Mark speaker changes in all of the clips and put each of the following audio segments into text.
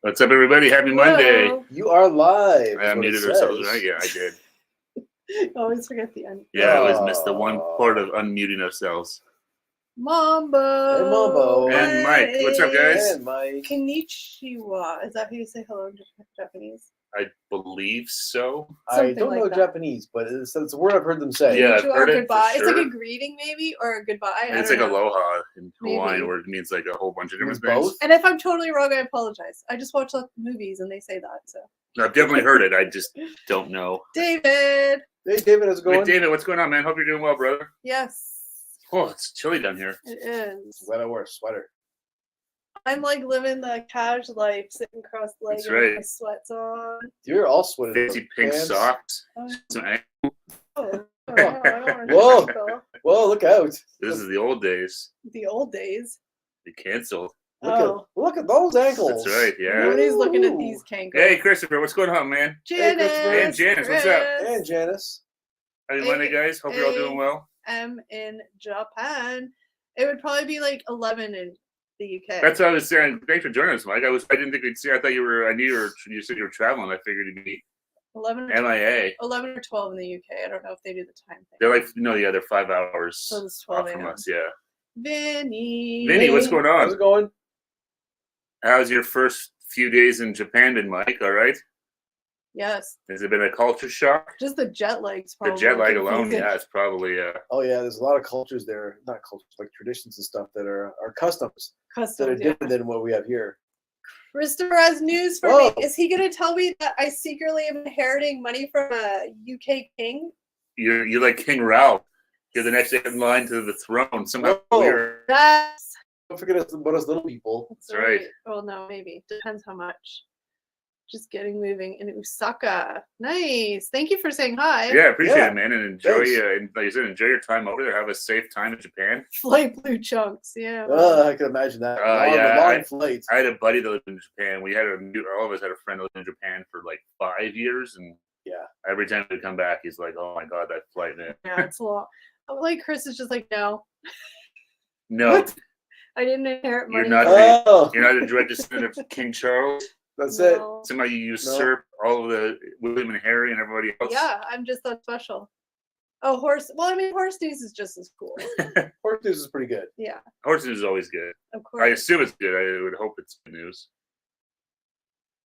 Speaker 1: What's up, everybody? Happy Monday.
Speaker 2: You are live.
Speaker 1: I muted ourselves, right? Yeah, I did.
Speaker 3: I always forget the end.
Speaker 1: Yeah, I always miss the one part of unmuting ourselves.
Speaker 3: Mambo.
Speaker 2: Hey, Mombo.
Speaker 1: And Mike. What's up, guys?
Speaker 2: And Mike.
Speaker 3: Konnichiwa. Is that how you say hello in Japanese?
Speaker 1: I believe so.
Speaker 2: I don't know Japanese, but it's a word I've heard them say.
Speaker 1: Yeah, I've heard it
Speaker 3: goodbye.
Speaker 1: for sure.
Speaker 3: It's like a greeting, maybe, or a goodbye.
Speaker 1: It's like aloha in Hawaiian, where it means like a whole bunch of different things.
Speaker 2: Both?
Speaker 3: And if I'm totally wrong, I apologize. I just watch movies and they say that. So
Speaker 1: I've definitely heard it. I just don't know.
Speaker 3: David.
Speaker 2: Hey, David, how's it going?
Speaker 1: Hey, David, what's going on, man? Hope you're doing well, brother.
Speaker 3: Yes.
Speaker 1: Oh, it's chilly down here.
Speaker 3: It is.
Speaker 2: Glad I wore a sweater.
Speaker 3: I'm like living the cash life, sitting cross-legged with my sweats on.
Speaker 2: You're all sweating.
Speaker 1: Fancy pink socks. Some
Speaker 3: Oh,
Speaker 2: Whoa. Whoa, look out.
Speaker 1: This is the old days.
Speaker 3: The old days.
Speaker 1: They canceled.
Speaker 2: Look at those ankles.
Speaker 1: That's right, yeah.
Speaker 3: Nobody's looking at these cankles.
Speaker 1: Hey, Christopher, what's going on, man?
Speaker 3: Janice.
Speaker 1: Hey, Janice, what's up?
Speaker 2: Hey, Janice.
Speaker 1: Happy Monday, guys. Hope you're all doing well.
Speaker 3: I'm in Japan. It would probably be like 11 in the UK.
Speaker 1: That's what I was saying. Thanks for joining us, Mike. I didn't think we'd see. I thought you were. I knew you said you were traveling. I figured you'd be
Speaker 3: 11
Speaker 1: MIA.
Speaker 3: 11 or 12 in the UK. I don't know if they do the time thing.
Speaker 1: They're like they're 5 hours
Speaker 3: so it's 12
Speaker 1: off from us. Yeah.
Speaker 3: Vinny,
Speaker 1: what's going on?
Speaker 2: How's it going?
Speaker 1: How's your first few days in Japan been, Mike? All right.
Speaker 3: Yes.
Speaker 1: Has it been a culture shock?
Speaker 3: Just the jet lag's probably.
Speaker 1: The jet lag alone, yeah, it's probably.
Speaker 2: Oh yeah, there's a lot of cultures there. Not cultures, like traditions and stuff that are customs that are different than what we have here.
Speaker 3: Christopher has news for me. Is he going to tell me that I secretly am inheriting money from a UK king?
Speaker 1: You're like King Ralph. You're the next in line to the throne. Somehow we're.
Speaker 2: Don't forget about us little people.
Speaker 3: That's right. Well, no, maybe. Depends how much. Just getting moving in Osaka. Nice. Thank you for saying hi.
Speaker 1: Yeah, appreciate it, man. And enjoy, like you said, enjoy your time over there. Have a safe time in Japan.
Speaker 3: Flight blue chunks. Yeah.
Speaker 2: I can imagine that. Long flights.
Speaker 1: I had a buddy that lived in Japan. All of us had a friend that lived in Japan for like 5 years. And every time we come back, he's like, oh my God, that flight, man.
Speaker 3: Yeah, it's a lot. Like Chris is just like, no.
Speaker 1: No.
Speaker 3: What? I didn't inherit money.
Speaker 1: You're not a direct descendant of King Charles.
Speaker 2: That's it.
Speaker 1: Somehow you usurp all of the William and Harry and everybody else.
Speaker 3: Yeah, I'm just that special. Oh, horse. Well, I mean, horse news is just as cool.
Speaker 2: Horse news is pretty good.
Speaker 3: Yeah.
Speaker 1: Horse news is always good.
Speaker 3: Of course.
Speaker 1: I assume it's good. I would hope it's good news.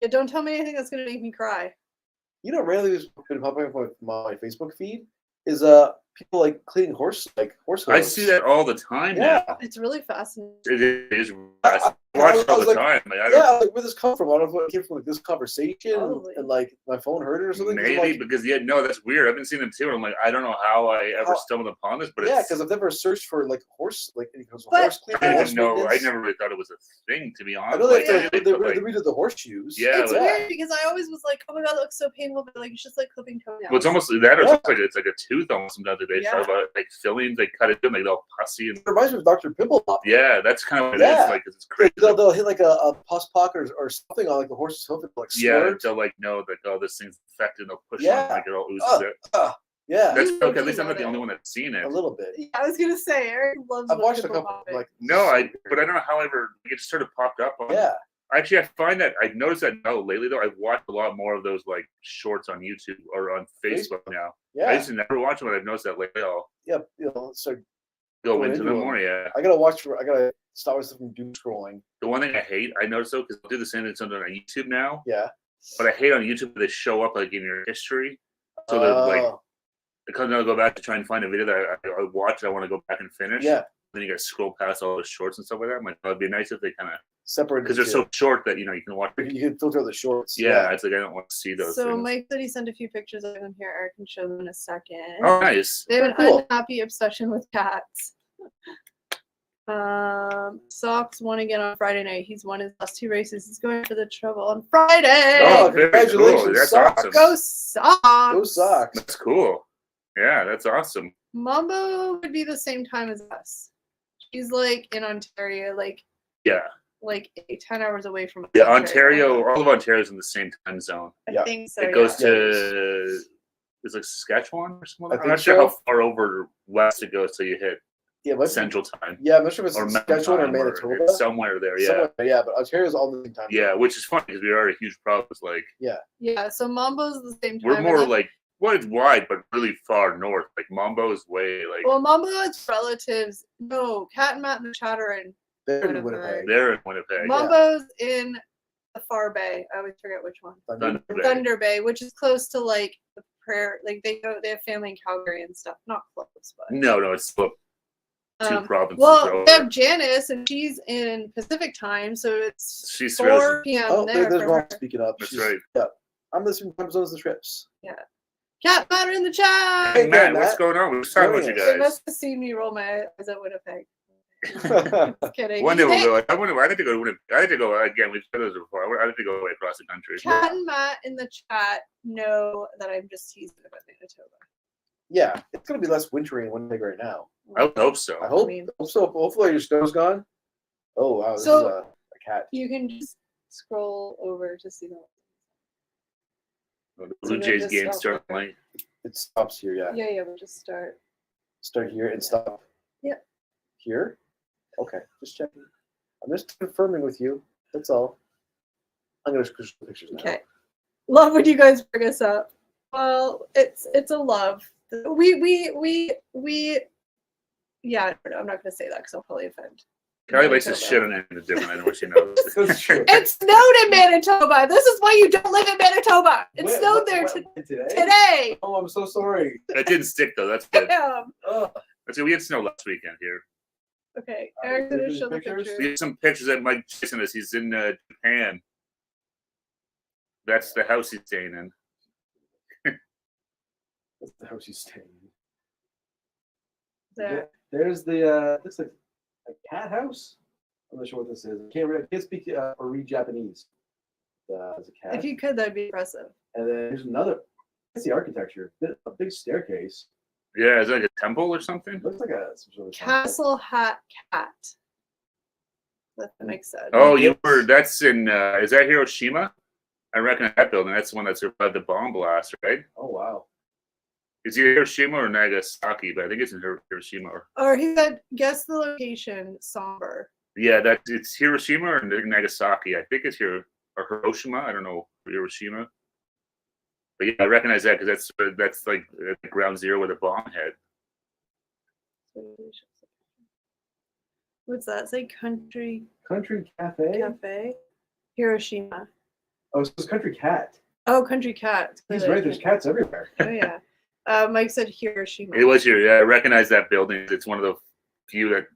Speaker 3: Yeah, don't tell me anything that's going to make me cry.
Speaker 2: You know, rarely has been popping up on my Facebook feed is people like cleaning horse hooves.
Speaker 1: I see that all the time.
Speaker 2: Yeah,
Speaker 1: now.
Speaker 3: It's really fascinating.
Speaker 1: It is. I watch it all the time.
Speaker 2: Like, where this come from? I don't know if it came from like this conversation and like my phone heard it or something.
Speaker 1: Maybe because that's weird. I've been seeing them too, and I'm like, I don't know how I ever stumbled upon this, but
Speaker 2: because I've never searched for like horse
Speaker 1: horse cleaning. I didn't know. I never really thought it was a thing, to be honest.
Speaker 2: I know they redid the horseshoes.
Speaker 1: Yeah,
Speaker 3: it's weird because I always was like, oh my God, that looks so painful, but like it's just like clipping toenails.
Speaker 1: Well, it's almost that, or it's like a tooth almost. Sometimes they talk about like fillings, they cut it in, like all pussy. And
Speaker 2: it reminds me of Dr. Pimple Pop.
Speaker 1: Yeah, that's kind of what it is. Like it's crazy.
Speaker 2: They'll hit like a pus pock or something on like the horse's hoof and like
Speaker 1: they'll like know that this thing's infected and they'll push it like it all oozes it.
Speaker 2: That's
Speaker 1: okay. At least I'm not the only one that's seen it.
Speaker 2: A little bit.
Speaker 3: Yeah, I was gonna say Eric loves.
Speaker 2: I've watched a couple. Like
Speaker 1: but I don't know how it just sort of popped up. Actually, I find that I've noticed that lately though. I've watched a lot more of those like shorts on YouTube or on Facebook now.
Speaker 2: Yeah.
Speaker 1: I used to never watch them, but I've noticed that lately.
Speaker 2: So
Speaker 1: go into them more. Yeah.
Speaker 2: I gotta stop myself from doom scrolling.
Speaker 1: The one thing I hate, I noticed though, because I'll do the same thing something on YouTube now.
Speaker 2: Yeah.
Speaker 1: But I hate on YouTube that they show up like in your history. So they're like, because I'll go back to try and find a video that I watch. I want to go back and finish.
Speaker 2: Yeah.
Speaker 1: Then you got to scroll past all the shorts and stuff like that. I'm like, it'd be nice if they kind of
Speaker 2: separate
Speaker 1: because they're so short that you can watch.
Speaker 2: You can filter the shorts.
Speaker 1: Yeah, it's like I don't want to see those.
Speaker 3: So
Speaker 1: things.
Speaker 3: Mike said he sent a few pictures of them here. Eric can show them in a second.
Speaker 1: Oh, nice.
Speaker 3: They have an unhappy obsession with cats. Socks won again on Friday night. He's won his last 2 races. He's going for the treble on Friday.
Speaker 1: Oh, congratulations! Cool. That's awesome.
Speaker 3: Go Sox!
Speaker 2: Go Sox!
Speaker 1: That's cool. Yeah, that's awesome.
Speaker 3: Mambo would be the same time as us. She's like in Ontario, like 10 hours away from us.
Speaker 1: Yeah, Ontario. All of Ontario's in the same time zone.
Speaker 3: I think so.
Speaker 1: It goes to it's like Saskatchewan or something. I'm not sure how far over west it goes till you hit. Central Time.
Speaker 2: Yeah, I'm not sure if it's Saskatchewan or Manitoba.
Speaker 1: It's somewhere there, yeah.
Speaker 2: Yeah, but Ontario's all the same time.
Speaker 1: Yeah, which is funny because we are a huge province. Like,
Speaker 3: yeah. So Mambo's the same time.
Speaker 1: We're more like, well, it's wide, but really far north. Like Mombo is way like.
Speaker 3: Well, Mombo, its relatives. No, Cat and Matt and the Chat are in.
Speaker 2: They're in Winnipeg.
Speaker 1: They're in Winnipeg.
Speaker 3: Mombo's in the Far Bay. I always forget which one. Thunder Bay, which is close to like the Prairie. Like they have family in Calgary and stuff. Not close, but.
Speaker 1: No, it's still 2 provinces.
Speaker 3: Well, they have Janice, and she's in Pacific time, so she's 4 p.m.
Speaker 2: Oh,
Speaker 3: there.
Speaker 2: there's Ron speaking up.
Speaker 1: That's right.
Speaker 2: Yeah, I'm the same time zone as the Trips.
Speaker 3: Yeah. Cat Matter in the chat.
Speaker 1: Hey, Matt, what's going on? We're just talking about you guys.
Speaker 3: They must have seen me roll my eyes at Winnipeg. Just kidding.
Speaker 1: One day we'll go. I had to go to Winnipeg. I had to go again. We've said this before. I had to go away across the country.
Speaker 3: Cat and Matt in the chat know that I'm just teasing about Manitoba.
Speaker 2: Yeah, it's gonna be less wintry in Winnipeg right now.
Speaker 1: I hope so.
Speaker 2: I hope so. Hopefully your snow's gone. Oh wow, this is a cat.
Speaker 3: You can just scroll over to see
Speaker 1: the Blue Jays game starting late.
Speaker 2: It stops here, yeah.
Speaker 3: Yeah, we'll just start.
Speaker 2: Start here and stop.
Speaker 3: Yep.
Speaker 2: Here? Okay, just checking. I'm just confirming with you. That's all. I'm gonna push the pictures now.
Speaker 3: Okay. Love when you guys bring us up. Well, it's a love. Yeah, I'm not gonna say that because I'll probably offend.
Speaker 1: Kelly likes to shit on anything different. I know what she knows.
Speaker 3: It snowed in Manitoba. This is why you don't live in Manitoba. It snowed there today.
Speaker 2: Oh, I'm so sorry.
Speaker 1: It didn't stick though. That's good.
Speaker 2: Oh.
Speaker 1: That's good. We had snow last weekend here.
Speaker 3: Okay, Eric's gonna show the pictures.
Speaker 1: We have some pictures that Mike chasing us. He's in Japan. That's the house he's staying in.
Speaker 2: That's the house he's staying in.
Speaker 3: There.
Speaker 2: There's the looks like a cat house. I'm not sure what this is. I can't speak or read Japanese. There's a cat.
Speaker 3: If you could, that'd be impressive.
Speaker 2: And then there's another. That's the architecture. A big staircase.
Speaker 1: Yeah, is that like a temple or something?
Speaker 2: Looks like some sort of
Speaker 3: Castle Hat Cat. That makes sense.
Speaker 1: Oh, that's in. Is that Hiroshima? I reckon that building. That's the one that survived the bomb blast, right?
Speaker 2: Oh wow.
Speaker 1: Is it Hiroshima or Nagasaki? But I think it's in Hiroshima.
Speaker 3: Or he said, guess the location, somber.
Speaker 1: Yeah, it's Hiroshima or Nagasaki. I think it's here or Hiroshima. I don't know, Hiroshima. But yeah, I recognize that because that's like ground zero with a bomb head.
Speaker 3: What's that? Say Country
Speaker 2: Cafe.
Speaker 3: Cafe. Hiroshima.
Speaker 2: Oh, so it's Country Cat.
Speaker 3: Oh, Country Cat.
Speaker 2: He's right. There's cats everywhere.
Speaker 3: Oh yeah. Mike said Hiroshima.
Speaker 1: It was here. Yeah, I recognize that building. It's one of the few that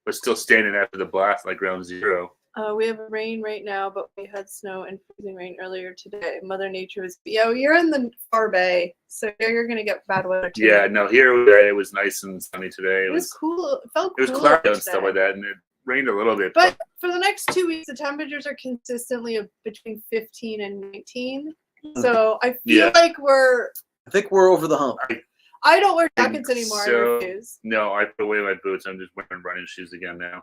Speaker 1: was still standing after the blast, like ground zero.
Speaker 3: We have rain right now, but we had snow and freezing rain earlier today. Mother Nature was. You're in the Far Bay, so you're gonna get bad weather too.
Speaker 1: Yeah, no, here it was nice and sunny today.
Speaker 3: It was cool. It felt.
Speaker 1: It was cloudy and stuff like that, and it rained a little bit.
Speaker 3: But for the next 2 weeks, the temperatures are consistently between 15 and 19. So I feel like I think we're over the hump. I don't wear jackets anymore. I refuse.
Speaker 1: No, I put away my boots. I'm just wearing running shoes again now.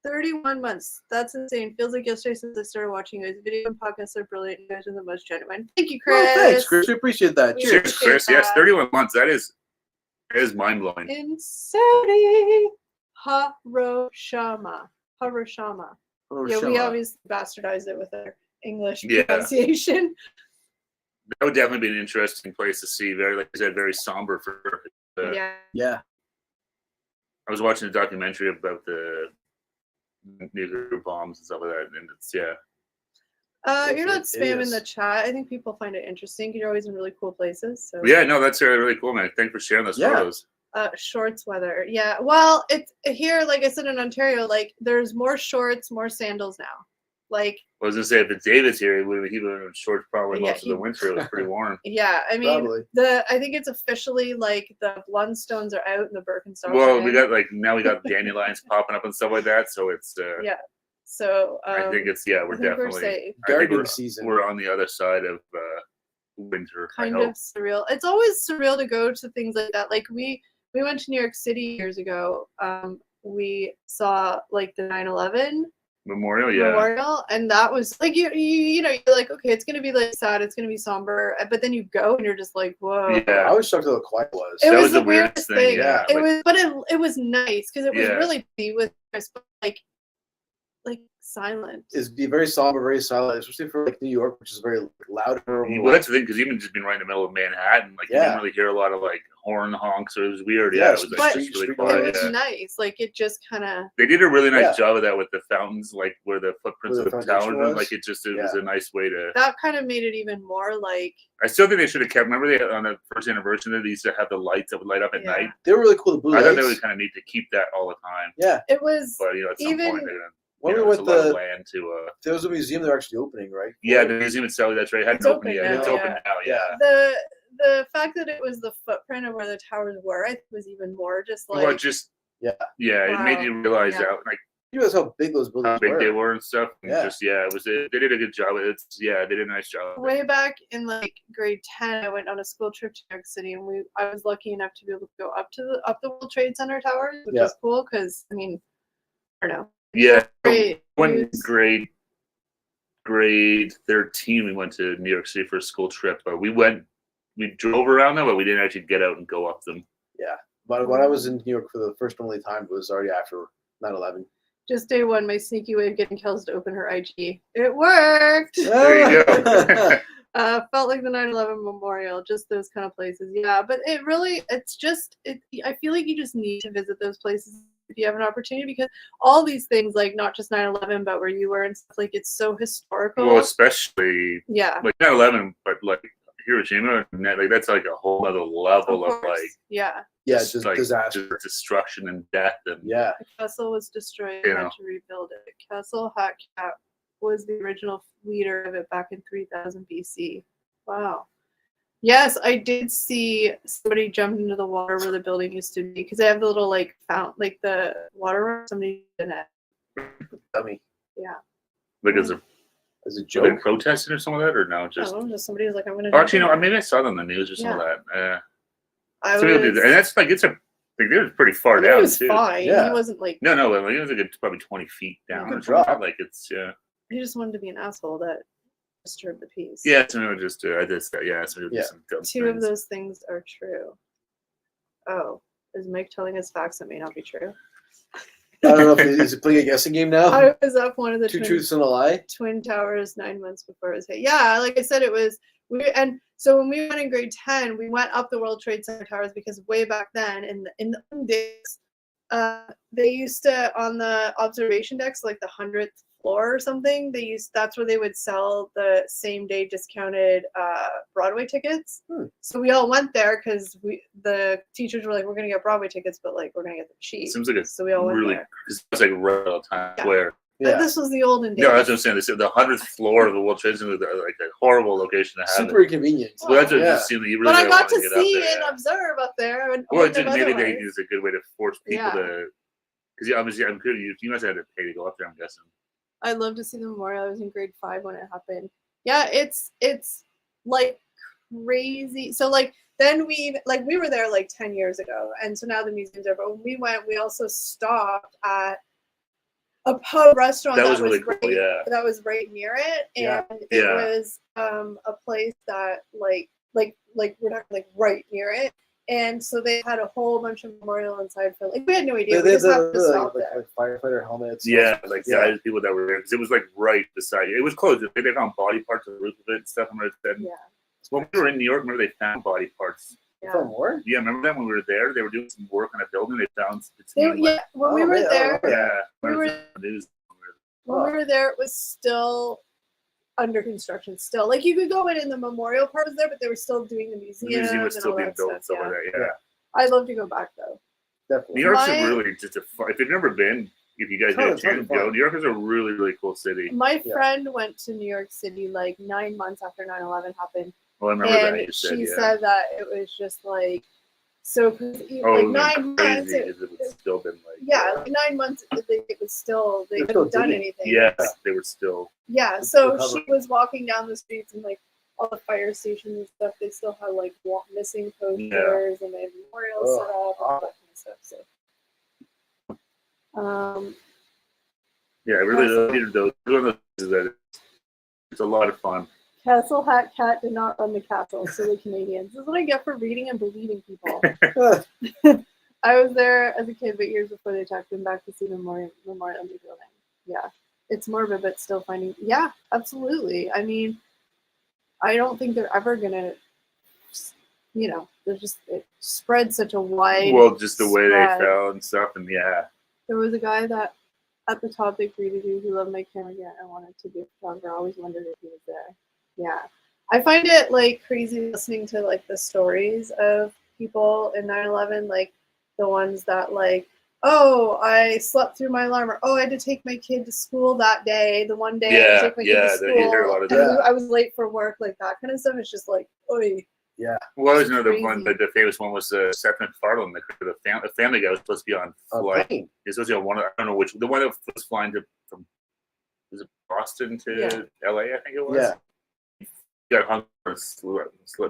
Speaker 3: 31 months. That's insane. Feels like yesterday since I started watching you guys. Video and podcasts are brilliant. You guys are the most genuine. Thank you, Chris.
Speaker 2: Oh, thanks, Chris. We appreciate that.
Speaker 1: Cheers, Chris. Yes, 31 months. That is mind blowing.
Speaker 3: Insanity. Hiroshima. Yeah, we always bastardized it with our English pronunciation.
Speaker 1: That would definitely be an interesting place to see. Very, like I said, very somber for.
Speaker 3: Yeah.
Speaker 1: I was watching a documentary about the nuclear bombs and stuff like that, and it's
Speaker 3: you're not spamming the chat. I think people find it interesting because you're always in really cool places. So.
Speaker 1: Yeah, no, that's really cool, man. Thanks for sharing those photos.
Speaker 3: Shorts weather. Yeah. Well, it's here, like I said, in Ontario, like there's more shorts, more sandals now. Like
Speaker 1: I was gonna say, if David's here, he would have been shorts probably most of the winter. It was pretty warm.
Speaker 3: Yeah, I mean, I think it's officially like the Blundstones are out and the Birkenstocks.
Speaker 1: Well, we got dandelions popping up and stuff like that. So it's
Speaker 3: So
Speaker 1: I think it's we're definitely
Speaker 2: gardening season.
Speaker 1: We're on the other side of winter.
Speaker 3: Kind of surreal. It's always surreal to go to things like that. Like we went to New York City years ago. We saw like the 9/11.
Speaker 1: Memorial, yeah.
Speaker 3: Memorial, and that was like you know, you're like, okay, it's gonna be like sad, it's gonna be somber, but then you go and you're just like, whoa.
Speaker 1: Yeah.
Speaker 2: I was shocked how quiet it was.
Speaker 3: It
Speaker 1: That
Speaker 3: was
Speaker 1: the
Speaker 3: the
Speaker 1: weirdest thing. Yeah.
Speaker 3: It was, but it was nice because it was
Speaker 1: Yeah.
Speaker 3: really with like silent.
Speaker 2: It's be very somber, very silent, especially for like New York, which is very loud.
Speaker 1: Well, that's the thing, because even just being right in the middle of Manhattan, like you didn't really hear a lot of like horn honks, or it was weird. Yeah, it was like just really quiet.
Speaker 3: It was nice. Like it just kind of.
Speaker 1: They did a really nice job of that with the fountains, like where the footprints of the tower. Like it was a nice way to.
Speaker 3: That kind of made it even more like.
Speaker 1: I still think they should have kept. Remember, they on the first anniversary, they used to have the lights that would light up at night.
Speaker 2: They were really cool. The blue lights.
Speaker 1: I thought they would kind of neat to keep that all the time.
Speaker 2: Yeah,
Speaker 3: it was.
Speaker 1: But you know, at some point they're gonna.
Speaker 2: When we went
Speaker 1: land to
Speaker 2: there was a museum they're actually opening, right?
Speaker 1: Yeah, the museum itself. That's right. It hadn't opened yet. It's open now. Yeah.
Speaker 3: The fact that it was the footprint of where the towers were, I think, was even more just like.
Speaker 1: Well, just it made you realize that like.
Speaker 2: You realize how big those buildings
Speaker 1: were. They were and stuff. And just it was. They did a good job. They did a nice job.
Speaker 3: Way back in like grade 10, I went on a school trip to New York City, and I was lucky enough to be able to go up the World Trade Center towers, which was cool because I mean, I don't know.
Speaker 1: Yeah, when grade 13, we went to New York City for a school trip. But we drove around them, but we didn't actually get out and go up them.
Speaker 2: Yeah, but when I was in New York for the first and only time, it was already after 9/11.
Speaker 3: Just day one, my sneaky way of getting Kels to open her IG. It worked.
Speaker 1: There you go.
Speaker 3: Felt like the 9/11 memorial, just those kind of places. Yeah, but I feel like you just need to visit those places if you have an opportunity, because all these things, like not just 9/11, but where you were and stuff, like it's so historical.
Speaker 1: Well, especially like 9/11, but like Hiroshima, like that's like a whole other level of like
Speaker 2: just
Speaker 1: like
Speaker 2: disaster,
Speaker 1: just destruction and death, and
Speaker 3: the castle was destroyed. They had to rebuild it. Castle Hatcat was the original leader of it back in 3000 BC. Wow. Yes, I did see somebody jump into the water where the building used to be, because they have the little like fountain, like the water room. Somebody did it.
Speaker 2: Dummy.
Speaker 3: Yeah.
Speaker 1: Like as a joke, they protesting or something like that, or no? Just
Speaker 3: somebody was like, "I'm gonna."
Speaker 1: Actually, no. Maybe I saw it on the news or something like that. And that's like it's a. Like they were pretty far down.
Speaker 3: It was fine. He wasn't like.
Speaker 1: No. Like, it was like probably 20 feet down.
Speaker 2: Good drop.
Speaker 1: Like it's
Speaker 3: He just wanted to be an asshole that disturbed the peace.
Speaker 1: Yeah, so just I just some dumb
Speaker 3: Two of those things are true. Oh, is Mike telling us facts that may not be true?
Speaker 2: I don't know if is it playing a guessing game now.
Speaker 3: I was up one of the
Speaker 2: two truths and a lie.
Speaker 3: Twin Towers 9 months before it was hit. Yeah, like I said, it was and so when we went in grade 10, we went up the World Trade Center towers because way back then in the days, they used to on the observation decks, like the 100th floor or something, that's where they would sell the same day discounted Broadway tickets. So we all went there because the teachers were like, we're gonna get Broadway tickets, but like we're gonna get them cheap.
Speaker 1: Seems like
Speaker 3: so we all went there.
Speaker 1: It's like right all the time where.
Speaker 3: Yeah. This was the olden days.
Speaker 1: No, that's what I'm saying. This, the 100th floor of the World Trade Center, like a horrible location to have.
Speaker 2: Super inconvenient.
Speaker 1: Well, that's what just seemed that you really.
Speaker 3: But I got to see and observe up there. And
Speaker 1: well, maybe it's a good way to force people to. Because obviously, I'm good. You must have had to pay to go up there. I'm guessing.
Speaker 3: I'd love to see the memorial. I was in grade 5 when it happened. Yeah, it's like crazy. So like then we were there like 10 years ago, and so now the museum's there. But when we went, we also stopped at a pub restaurant
Speaker 1: that was really
Speaker 3: cool,
Speaker 1: yeah.
Speaker 3: That was right near it, and it was a place that like we're not like right near it, and so they had a whole bunch of memorial inside for like we had no idea. We just happened to stop there.
Speaker 2: Like firefighter helmets.
Speaker 1: Yeah, like people that were there because it was like right beside you. It was closed. They found body parts on the roof of it and stuff. Yeah. When we were in New York, remember they found body parts.
Speaker 3: Yeah.
Speaker 2: More?
Speaker 1: Yeah, remember that when we were there, they were doing some work on a building. They found.
Speaker 3: When we were there,
Speaker 1: when
Speaker 3: we were there, it was still under construction. Still, like you could go in the memorial part was there, but they were still doing the museum. The museum was still being built and stuff like that. Yeah, I'd love to go back though.
Speaker 2: Definitely.
Speaker 1: New York's really just if you've never been. If you guys get a chance to go, New York is a really, really cool city.
Speaker 3: My friend went to New York City like 9 months after 9/11 happened.
Speaker 1: Well, I remember that.
Speaker 3: She said that it was just like so.
Speaker 1: Like
Speaker 3: 9 months.
Speaker 1: It was still been like.
Speaker 3: Like 9 months. It was still they hadn't done anything.
Speaker 1: Yes, they were still.
Speaker 3: Yeah, so she was walking down the streets and like all the fire stations and stuff. They still had like missing posters and they had memorials set up and all that kind of stuff. So.
Speaker 1: Yeah, I really needed those. It's a lot of fun.
Speaker 3: Castle Hat Cat did not run the castle, silly Canadians. This is what I get for reading and believing people. I was there as a kid, but years before they took him back to see the Memorial Day building. Yeah, it's morbid, but still finding. Yeah, absolutely. I mean, I don't think they're ever gonna. They're just it spread such a wide.
Speaker 1: Well, just the way
Speaker 3: spread.
Speaker 1: they fell and stuff, and yeah.
Speaker 3: There was a guy that at the top they greeted you who loved my camera again and wanted to be a photographer. I always wondered if he was there. Yeah. I find it like crazy listening to like the stories of people in 9/11, like the ones that like, oh, I slept through my alarm, or oh, I had to take my kid to school that day, the one day I had to take my kid to school.
Speaker 1: You hear a lot of that.
Speaker 3: And I was late for work, like that kind of stuff. It's just like, oy.
Speaker 2: Yeah.
Speaker 1: Well, there's another one, but the famous one was Seth MacFarlane, the Family Guy was supposed to be on flight. He's supposed to be on one. I don't know which. The one that was flying from was it Boston to LA? I think it was. Yeah. He got hung and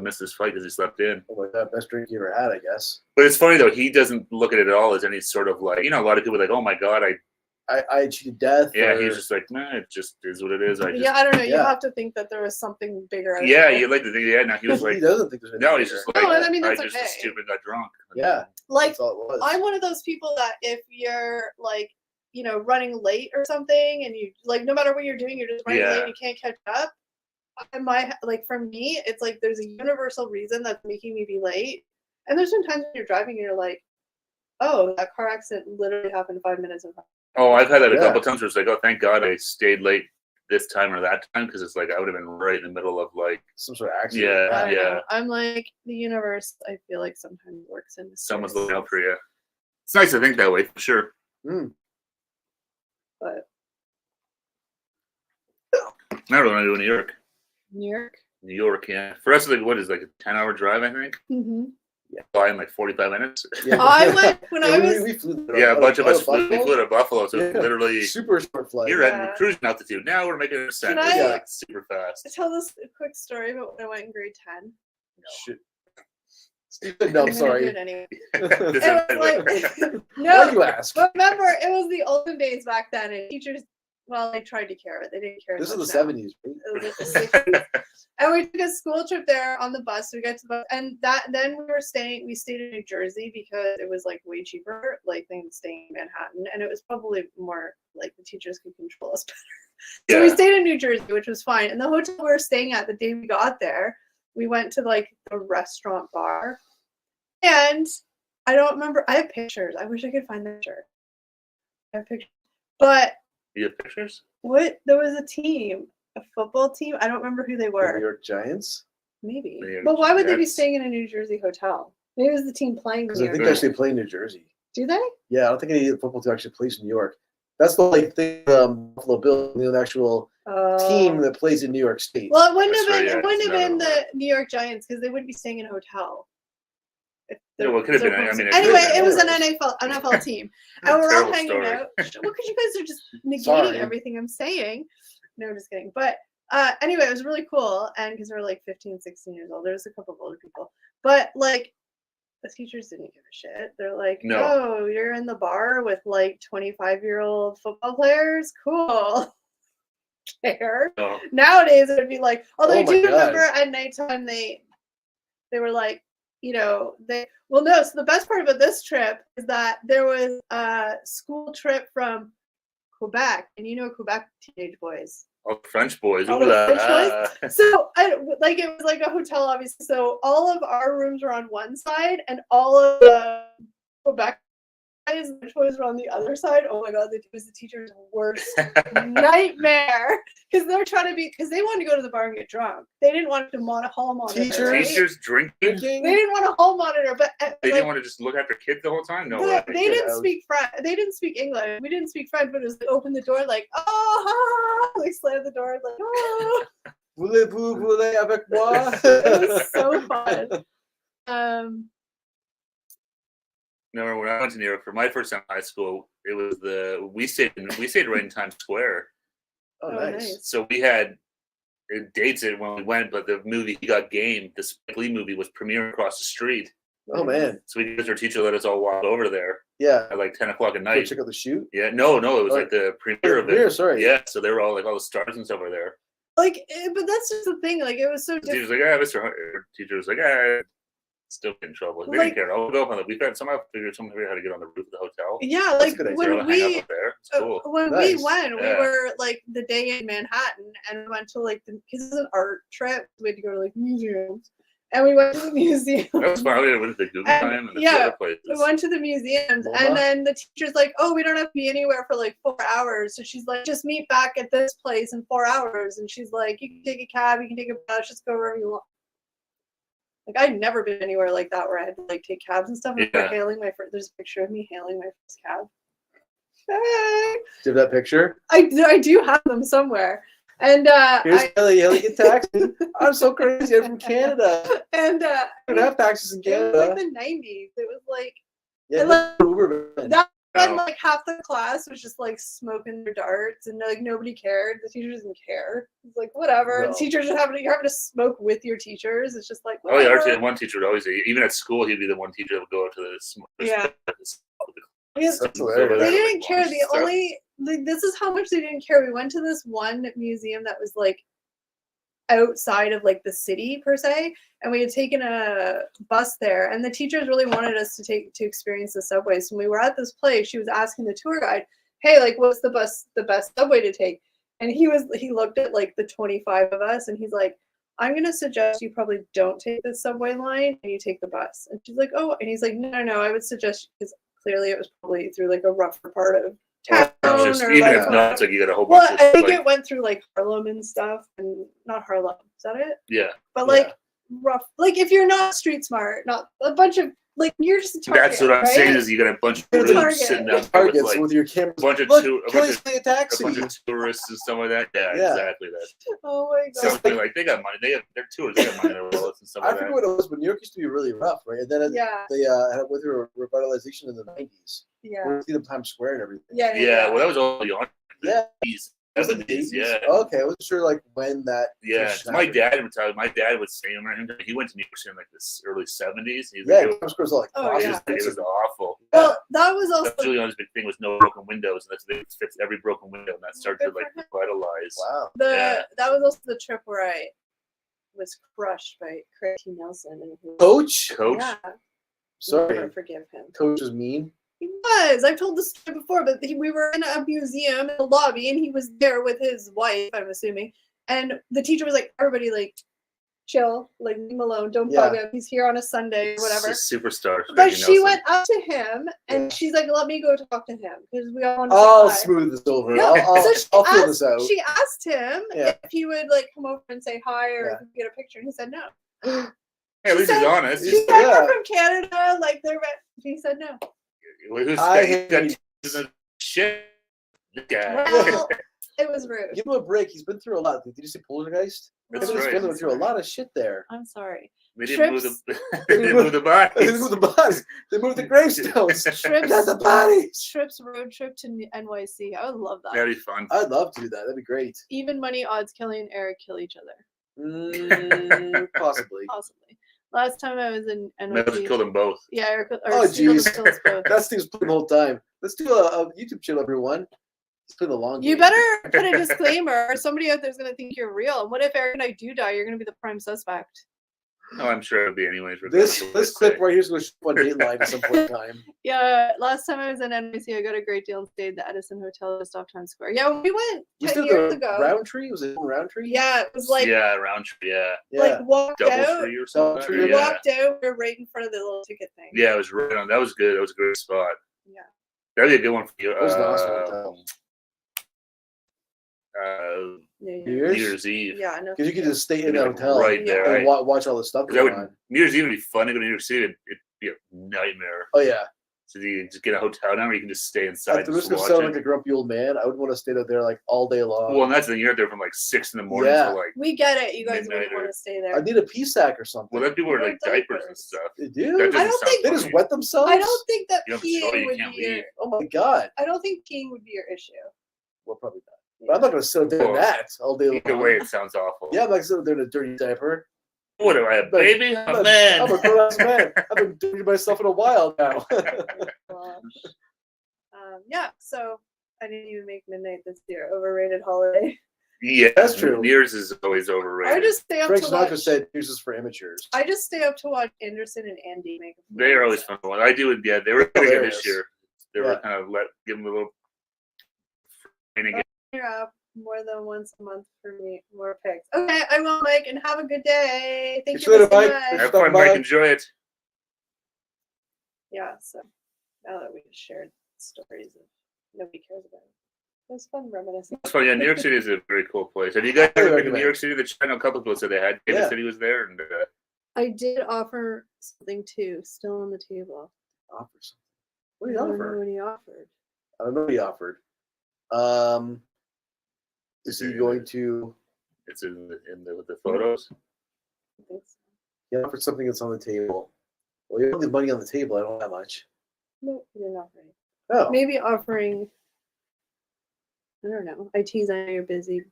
Speaker 1: missed his flight because he slept in.
Speaker 2: Oh my God, best drink you ever had, I guess.
Speaker 1: But it's funny though. He doesn't look at it at all as any sort of like, a lot of people are like, oh my God,
Speaker 2: I cheated death.
Speaker 1: Yeah, he's just like, nah, it just is what it is.
Speaker 3: I don't know. You have to think that there was something bigger.
Speaker 1: Yeah, you like to think. Yeah, no, he was like,
Speaker 2: he doesn't think there's anything.
Speaker 1: No, he's just like,
Speaker 3: no, I mean that's
Speaker 1: I just
Speaker 3: okay.
Speaker 1: stupid got drunk.
Speaker 2: Yeah,
Speaker 3: like
Speaker 2: that's all it was.
Speaker 3: I'm one of those people that if you're like, running late or something, and you like no matter what you're doing, you're just running late, and you can't catch up. For me, it's like there's a universal reason that's making me be late, and there's some times when you're driving and you're like, oh, that car accident literally happened 5 minutes in front.
Speaker 1: Oh, I've had that a couple times where it's like, oh, thank God I stayed late this time or that time, because it's like I would have been right in the middle of like
Speaker 2: some sort of accident.
Speaker 1: Yeah.
Speaker 3: I'm like, the universe, I feel like sometimes works in
Speaker 1: someone's looking out for you. It's nice to think that way, for sure.
Speaker 3: But
Speaker 1: I don't want to do New York.
Speaker 3: New
Speaker 1: York, yeah. For us, like, what is like a 10-hour drive, I think.
Speaker 3: Mm-hmm.
Speaker 1: Yeah, fly in like 45 minutes.
Speaker 3: Yeah. I went when I was.
Speaker 2: We flew
Speaker 1: a bunch of us flew to Buffalo, so literally
Speaker 2: super short flight.
Speaker 1: You're at cruising altitude. Now we're making a descent. Like super fast.
Speaker 3: I tell this quick story about when I went in grade 10.
Speaker 2: Shit. Stephen, no, I'm sorry.
Speaker 3: Anyway.
Speaker 2: No,
Speaker 3: why
Speaker 2: you ask?
Speaker 3: But remember, it was the olden days back then, and teachers, well, they tried to care, but they didn't care.
Speaker 2: This is the 70s.
Speaker 3: It was like the 60s. And we took a school trip there on the bus. We got to the bus, and then we stayed in New Jersey because it was like way cheaper, like than staying in Manhattan, and it was probably more like the teachers could control us better. So we stayed in New Jersey, which was fine. And the hotel we were staying at the day we got there, we went to like the restaurant bar, and I don't remember. I have pictures. I wish I could find the picture. I have pictures, but
Speaker 1: you have pictures?
Speaker 3: What? There was a team. A football team? I don't remember who they were.
Speaker 2: The New York Giants?
Speaker 3: Maybe. But why would they be staying in a New Jersey hotel? Maybe it was the team playing
Speaker 2: because I think they actually play in New Jersey.
Speaker 3: Do they?
Speaker 2: Yeah, I don't think any football team actually plays in New York. That's the like thing, Buffalo Bills, the actual team that plays in New York State.
Speaker 3: Well, it wouldn't have been the New York Giants because they wouldn't be staying in a hotel.
Speaker 1: Well, it could have been. I mean,
Speaker 3: anyway, it was an NFL team, and we're all hanging out. Well, because you guys are just negating everything I'm saying. No, just kidding. But anyway, it was really cool. And because we were like 15, 16 years old, there was a couple of older people. But like the teachers didn't give a shit. They're like, oh, you're in the bar with like 25-year-old football players? Cool. Care. Oh. Nowadays, it would be like, although I do remember at nighttime, they were like, so the best part about this trip is that there was a school trip from Quebec, and Quebec teenage boys.
Speaker 1: Oh, French boys.
Speaker 3: French boys. So, it was like a hotel, obviously. So all of our rooms were on one side, and all of the Quebec guys and French boys were on the other side. Oh my God, it was the teacher's worst nightmare because they wanted to go to the bar and get drunk. They didn't want to hall monitor.
Speaker 1: Teachers drinking.
Speaker 3: They didn't want to hall monitor, but
Speaker 1: they didn't want to just look after kids the whole time. No,
Speaker 3: they didn't speak French. They didn't speak English. We didn't speak French, but it was like open the door, like like slam the door, like
Speaker 2: Voulez-vous voler avec moi?
Speaker 3: It was so fun.
Speaker 1: No, when I went to New York for my first time in high school, it was we stayed right in Times Square.
Speaker 2: Oh, nice.
Speaker 1: So we had dates it when we went, but the movie He Got Game, the Spike Lee movie, was premiering across the street.
Speaker 2: Oh man!
Speaker 1: So our teacher let us all walk over there.
Speaker 2: Yeah.
Speaker 1: At like 10 o'clock at
Speaker 2: Go
Speaker 1: night.
Speaker 2: check out the shoot.
Speaker 1: Yeah, no, it was like the premiere of it.
Speaker 2: Sorry.
Speaker 1: Yeah, so they were all like all the stars and stuff were there.
Speaker 3: Like, but that's just the thing. Like, it was so
Speaker 1: The teacher's
Speaker 3: different.
Speaker 1: like, Mr. Hunter. Teacher was like, still get in trouble. They didn't care. I'll go up on the. We've got somehow figured how to get on the roof of the hotel.
Speaker 3: Yeah, like
Speaker 2: good idea.
Speaker 3: when we
Speaker 1: hang up up there. It's cool.
Speaker 3: when
Speaker 2: Nice.
Speaker 3: we went, we
Speaker 1: Yeah.
Speaker 3: were like the day in Manhattan, and we went to like because it's an art trip. We had to go to like museums, and we went to the museum.
Speaker 1: That was fun. We went to the Google
Speaker 3: And,
Speaker 1: time and the
Speaker 3: yeah,
Speaker 1: other places.
Speaker 3: We went to the museums,
Speaker 2: MoMA?
Speaker 3: and then the teacher's like, "Oh, we don't have to be anywhere for like 4 hours." So she's like, "Just meet back at this place in 4 hours." And she's like, "You can take a cab, you can take a bus, just go wherever you want." Like, I'd never been anywhere like that where I had to like take cabs and stuff. And
Speaker 1: Yeah.
Speaker 3: hailing my first. There's a picture of me hailing my first cab. Hey.
Speaker 2: Do you have that picture?
Speaker 3: I do have them somewhere, and
Speaker 2: Here's Kelly. Get taxi. I'm so crazy. I'm from Canada.
Speaker 3: and
Speaker 2: I don't have taxes in
Speaker 3: it was like
Speaker 2: Canada.
Speaker 3: the 90s. It was like
Speaker 2: Yeah,
Speaker 3: and, like,
Speaker 2: Uber.
Speaker 3: that. And
Speaker 1: Oh.
Speaker 3: like half the class was just like smoking their darts, and like nobody cared. The teachers didn't care. It's like whatever.
Speaker 2: No.
Speaker 3: And teachers are you're having to smoke with your teachers. It's just like
Speaker 1: Oh yeah,
Speaker 3: whatever.
Speaker 1: our one teacher would always, even at school, he'd be the one teacher that would go out to the
Speaker 3: Yeah. Because
Speaker 2: That's hilarious.
Speaker 3: they didn't care. This is how much they didn't care. We went to this one museum that was like outside of like the city per se, and we had taken a bus there, and the teachers really wanted us to experience the subway. So when we were at this place, she was asking the tour guide, "Hey, like, what's the best subway to take?" And he looked at like the 25 of us, and he's like, "I'm gonna suggest you probably don't take the subway line and you take the bus." And she's like, "Oh," and he's like, "No, I would suggest," because clearly it was probably through like a rougher part of town.
Speaker 1: Just,
Speaker 3: or
Speaker 1: even
Speaker 3: like,
Speaker 1: if not, it's like you got a whole
Speaker 3: well,
Speaker 1: bunch
Speaker 3: I
Speaker 1: of
Speaker 3: think
Speaker 1: like,
Speaker 3: it went through like Harlem and stuff, and not Harlem. Is that it?
Speaker 1: yeah.
Speaker 3: But like rough, like if you're not street smart, not a bunch of like you're just a target.
Speaker 1: That's what I'm
Speaker 3: right?
Speaker 1: saying is you got a bunch of
Speaker 3: You're a
Speaker 1: rooms
Speaker 3: target.
Speaker 1: sitting down there with
Speaker 2: Targets
Speaker 1: like
Speaker 2: with your camera.
Speaker 1: a bunch of
Speaker 2: Look,
Speaker 1: a
Speaker 2: Kelly's
Speaker 1: bunch
Speaker 2: in a taxi.
Speaker 1: of tourists and stuff like that. Yeah,
Speaker 2: Yeah.
Speaker 1: exactly that.
Speaker 3: Oh my god.
Speaker 1: Something like they got money. They're tourists. They got money in their wallets and stuff
Speaker 2: I
Speaker 1: like
Speaker 2: forget
Speaker 1: that.
Speaker 2: what it was, but New York used to be really rough, right? And then
Speaker 3: Yeah.
Speaker 2: they had with her revitalization in the 90s.
Speaker 3: Yeah.
Speaker 2: We're seeing Times Square and everything.
Speaker 3: Yeah.
Speaker 1: Yeah, well, that was all the
Speaker 2: Yeah.
Speaker 1: 70s. Yeah.
Speaker 2: Okay, I wasn't sure like when that.
Speaker 1: Yeah,
Speaker 2: first
Speaker 1: my
Speaker 2: happened.
Speaker 1: dad would tell. My dad would say, he went to New York City in like the early 70s. He's
Speaker 2: Yeah,
Speaker 1: like,
Speaker 2: Times Square's all like.
Speaker 3: Oh,
Speaker 1: it,
Speaker 3: yeah.
Speaker 1: was, it was awful.
Speaker 3: Well, that was also
Speaker 1: That's Giuliani's big thing was no broken windows, and that's they fixed every broken window, and that started to like revitalize.
Speaker 2: Wow.
Speaker 3: that was also the trip where I was crushed by CurtDanielson and his
Speaker 2: Coach.
Speaker 3: Yeah.
Speaker 2: Sorry,
Speaker 3: Never forgive him.
Speaker 2: Coach is mean.
Speaker 3: He was. I've told this story before, but we were in a museum in the lobby, and he was there with his wife, I'm assuming. And the teacher was like, "Everybody, like, chill, like, leave him alone. Don't bug him. He's here on a Sunday, or whatever."
Speaker 1: It's a superstar.
Speaker 3: But she went up to him, and she's like, "Let me go talk to him because we all want to say
Speaker 2: I'll
Speaker 3: hi."
Speaker 2: smooth this over.
Speaker 3: No,
Speaker 2: I'll
Speaker 3: so
Speaker 2: feel this out.
Speaker 3: She asked him if he would like come over and say hi or if we could get a picture, and he said no.
Speaker 1: Hey, at least he's honest.
Speaker 3: She said we're from Canada, like they're. He said no.
Speaker 1: Shit.
Speaker 3: Well, it was rude.
Speaker 2: Give him a break. He's been through a lot. Did you see Poltergeist?
Speaker 1: That's
Speaker 2: Him and his
Speaker 1: right.
Speaker 2: family went through a lot of shit there.
Speaker 3: I'm sorry.
Speaker 1: They didn't move
Speaker 3: Trips.
Speaker 1: they didn't move the bodies.
Speaker 2: They moved the bodies. They moved the gravestones.
Speaker 3: Trips.
Speaker 2: Not the bodies.
Speaker 3: Trips road trip to NYC. I would love that.
Speaker 1: That'd be fun.
Speaker 2: I'd love to do that. That'd be great.
Speaker 3: Even money odds Kelly and Eric kill each other.
Speaker 2: Possibly.
Speaker 3: Possibly. Last time I was in
Speaker 1: Maybe just
Speaker 3: NYC.
Speaker 1: kill them both.
Speaker 3: Yeah, Eric.
Speaker 2: Oh, jeez.
Speaker 3: Both.
Speaker 2: That Steve's playing the whole time. Let's do a YouTube channel, everyone. He's playing the long game.
Speaker 3: You better put a disclaimer, or somebody out there's gonna think you're real. And what if Eric and I do die? You're gonna be the prime suspect.
Speaker 1: No, I'm sure it'll be anyways.
Speaker 2: This
Speaker 1: regardless of what they
Speaker 2: clip
Speaker 1: say.
Speaker 2: right here is going to show on Dateline at some point in time.
Speaker 3: Yeah, last time I was in NYC, I got a great deal and stayed at the Edison Hotel just off Times Square. Yeah, when we went
Speaker 2: You
Speaker 3: 10
Speaker 2: still
Speaker 3: years
Speaker 2: the
Speaker 3: ago.
Speaker 2: Roundtree? Was it Roundtree?
Speaker 3: Yeah, it was like
Speaker 1: yeah, Roundtree, yeah.
Speaker 3: like walked
Speaker 1: Double
Speaker 3: out.
Speaker 1: tree or something.
Speaker 2: Double tree,
Speaker 3: We
Speaker 1: Yeah.
Speaker 3: walked out. We were right in front of the little ticket thing.
Speaker 1: Yeah, it was right on. That was good. That was a great spot.
Speaker 3: Yeah.
Speaker 1: That'd be a good one for you.
Speaker 2: It was an awesome hotel.
Speaker 3: Yeah.
Speaker 2: Years?
Speaker 1: New Year's Eve.
Speaker 3: Yeah, I know.
Speaker 2: Because you could just stay in the
Speaker 1: Like
Speaker 2: hotel
Speaker 1: right there.
Speaker 3: Yeah.
Speaker 2: and
Speaker 1: Right?
Speaker 2: watch all the stuff
Speaker 1: That would,
Speaker 2: going on.
Speaker 1: New Year's Eve would be fun to go to New York City. It'd be a nightmare.
Speaker 2: Oh, yeah.
Speaker 1: So you just get a hotel now where you can just stay inside
Speaker 2: At the
Speaker 1: and
Speaker 2: risk
Speaker 1: just
Speaker 2: of
Speaker 1: watch
Speaker 2: sounding
Speaker 1: it.
Speaker 2: like a grumpy old man, I would want to stay out there like all day long.
Speaker 1: Well, and that's the thing. You're out there from like 6 in the morning
Speaker 2: Yeah.
Speaker 1: to like.
Speaker 3: We get it. You guys wouldn't
Speaker 1: Midnight or-
Speaker 3: want to stay
Speaker 2: I
Speaker 3: there.
Speaker 2: need a pea sack or something.
Speaker 1: Well, then people wear
Speaker 3: Wear
Speaker 1: like diapers and
Speaker 3: diapers.
Speaker 1: stuff.
Speaker 2: They
Speaker 1: That
Speaker 2: do?
Speaker 1: doesn't
Speaker 3: I don't
Speaker 1: sound
Speaker 3: think-
Speaker 2: They just
Speaker 1: funny.
Speaker 2: wet themselves?
Speaker 3: I don't think that
Speaker 1: You don't
Speaker 3: peeing
Speaker 1: show, you
Speaker 3: would
Speaker 1: can't
Speaker 3: be your.
Speaker 1: leave.
Speaker 2: Oh, my God.
Speaker 3: I don't think peeing would be your issue.
Speaker 2: Well, probably not. But I'm not going to sit out there in
Speaker 1: Well,
Speaker 2: that all day long.
Speaker 1: Either way, it sounds awful.
Speaker 2: Yeah, I'm like sitting there in a dirty diaper.
Speaker 1: What am I, a baby? A man.
Speaker 2: I'm a grown-ass man. I've been doing myself in a while now.
Speaker 3: Gosh. Yeah, so I didn't even make midnight this year. Overrated holiday.
Speaker 1: Yeah,
Speaker 2: that's true.
Speaker 1: New Year's is always overrated.
Speaker 3: I just stay up
Speaker 2: Frank
Speaker 3: to
Speaker 2: Sinatra
Speaker 3: watch.
Speaker 2: said New Year's is for amateurs.
Speaker 3: I just stay up to watch Anderson and Andy make.
Speaker 1: They're always fun to watch. I do it. Yeah, they were pretty good
Speaker 2: Hilarious.
Speaker 1: this year. They were kind of give them a little.
Speaker 3: You're up more than once a month for me. More picks. Okay, I will, Mike, and have a good day. Thank you,
Speaker 2: later,
Speaker 3: for
Speaker 2: Mike.
Speaker 3: listening.
Speaker 1: Have fun, Mike. Enjoy it.
Speaker 3: Yeah. So now that we've shared stories of nobody cares about it. It was fun reminiscing.
Speaker 1: That's fun. Yeah, New York City is a very cool place. Have you guys ever been to New York City? I know a couple people said they had. Kansas City was there, and
Speaker 3: I did offer something too, still on the table.
Speaker 2: Offer something. What did he offer?
Speaker 3: What he offered.
Speaker 2: I don't know what he offered. Is he going to?
Speaker 1: It's in the photos.
Speaker 3: I think so.
Speaker 2: He offered something that's on the table. Well, you don't have money on the table. I don't have much.
Speaker 3: No, he didn't offer any.
Speaker 2: Oh.
Speaker 3: Maybe offering. I don't know. I tease. I know you're busy.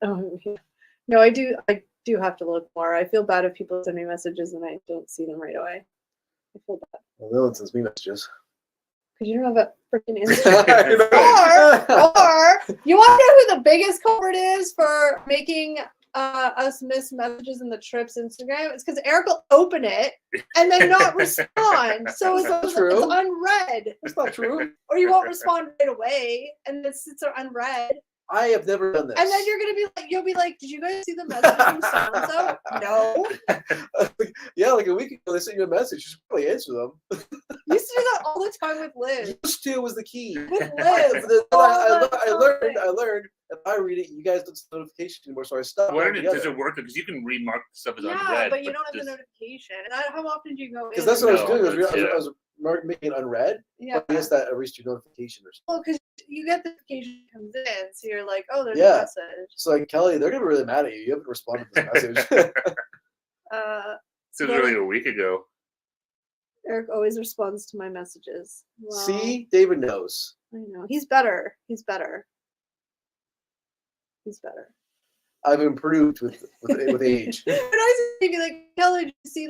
Speaker 3: Oh, yeah. No, I do have to look more. I feel bad if people send me messages and I don't see them right away. I feel bad.
Speaker 2: Well, no one sends me messages.
Speaker 3: Because you don't have a freaking Instagram. or you want to know who the biggest culprit is for making us miss messages in the trips Instagram? It's because Eric will open it and then not respond. So it's unread.
Speaker 2: That's not true.
Speaker 3: Or you won't respond right away and it sits there unread.
Speaker 2: I have never done this.
Speaker 3: And then you'll be like, did you guys see the message from so-and-so? No.
Speaker 2: Yeah, like a week ago they sent you a message. You should probably answer them.
Speaker 3: You used to do that all the time with Liz.
Speaker 2: Used to was the key.
Speaker 3: With Liz.
Speaker 2: I learned if I read it, you guys don't see notification anymore, so I stopped.
Speaker 1: Why does it work? Because you can remark stuff as unread.
Speaker 3: Yeah, but you don't have the notification. And how often do you go in?
Speaker 2: Because that's what I was doing. I was making it unread.
Speaker 3: Yeah.
Speaker 2: But I guess that erased your notification or something.
Speaker 3: Well, because you get the notification comes in, so you're like, oh, there's a message.
Speaker 2: So like Kelly, they're gonna be really mad at you. You haven't responded to this message.
Speaker 1: This was really a week ago.
Speaker 3: Eric always responds to my messages. Wow.
Speaker 2: See, David knows.
Speaker 3: I know. He's better.
Speaker 2: I've improved with age.
Speaker 3: But I was like, Kelly, did you see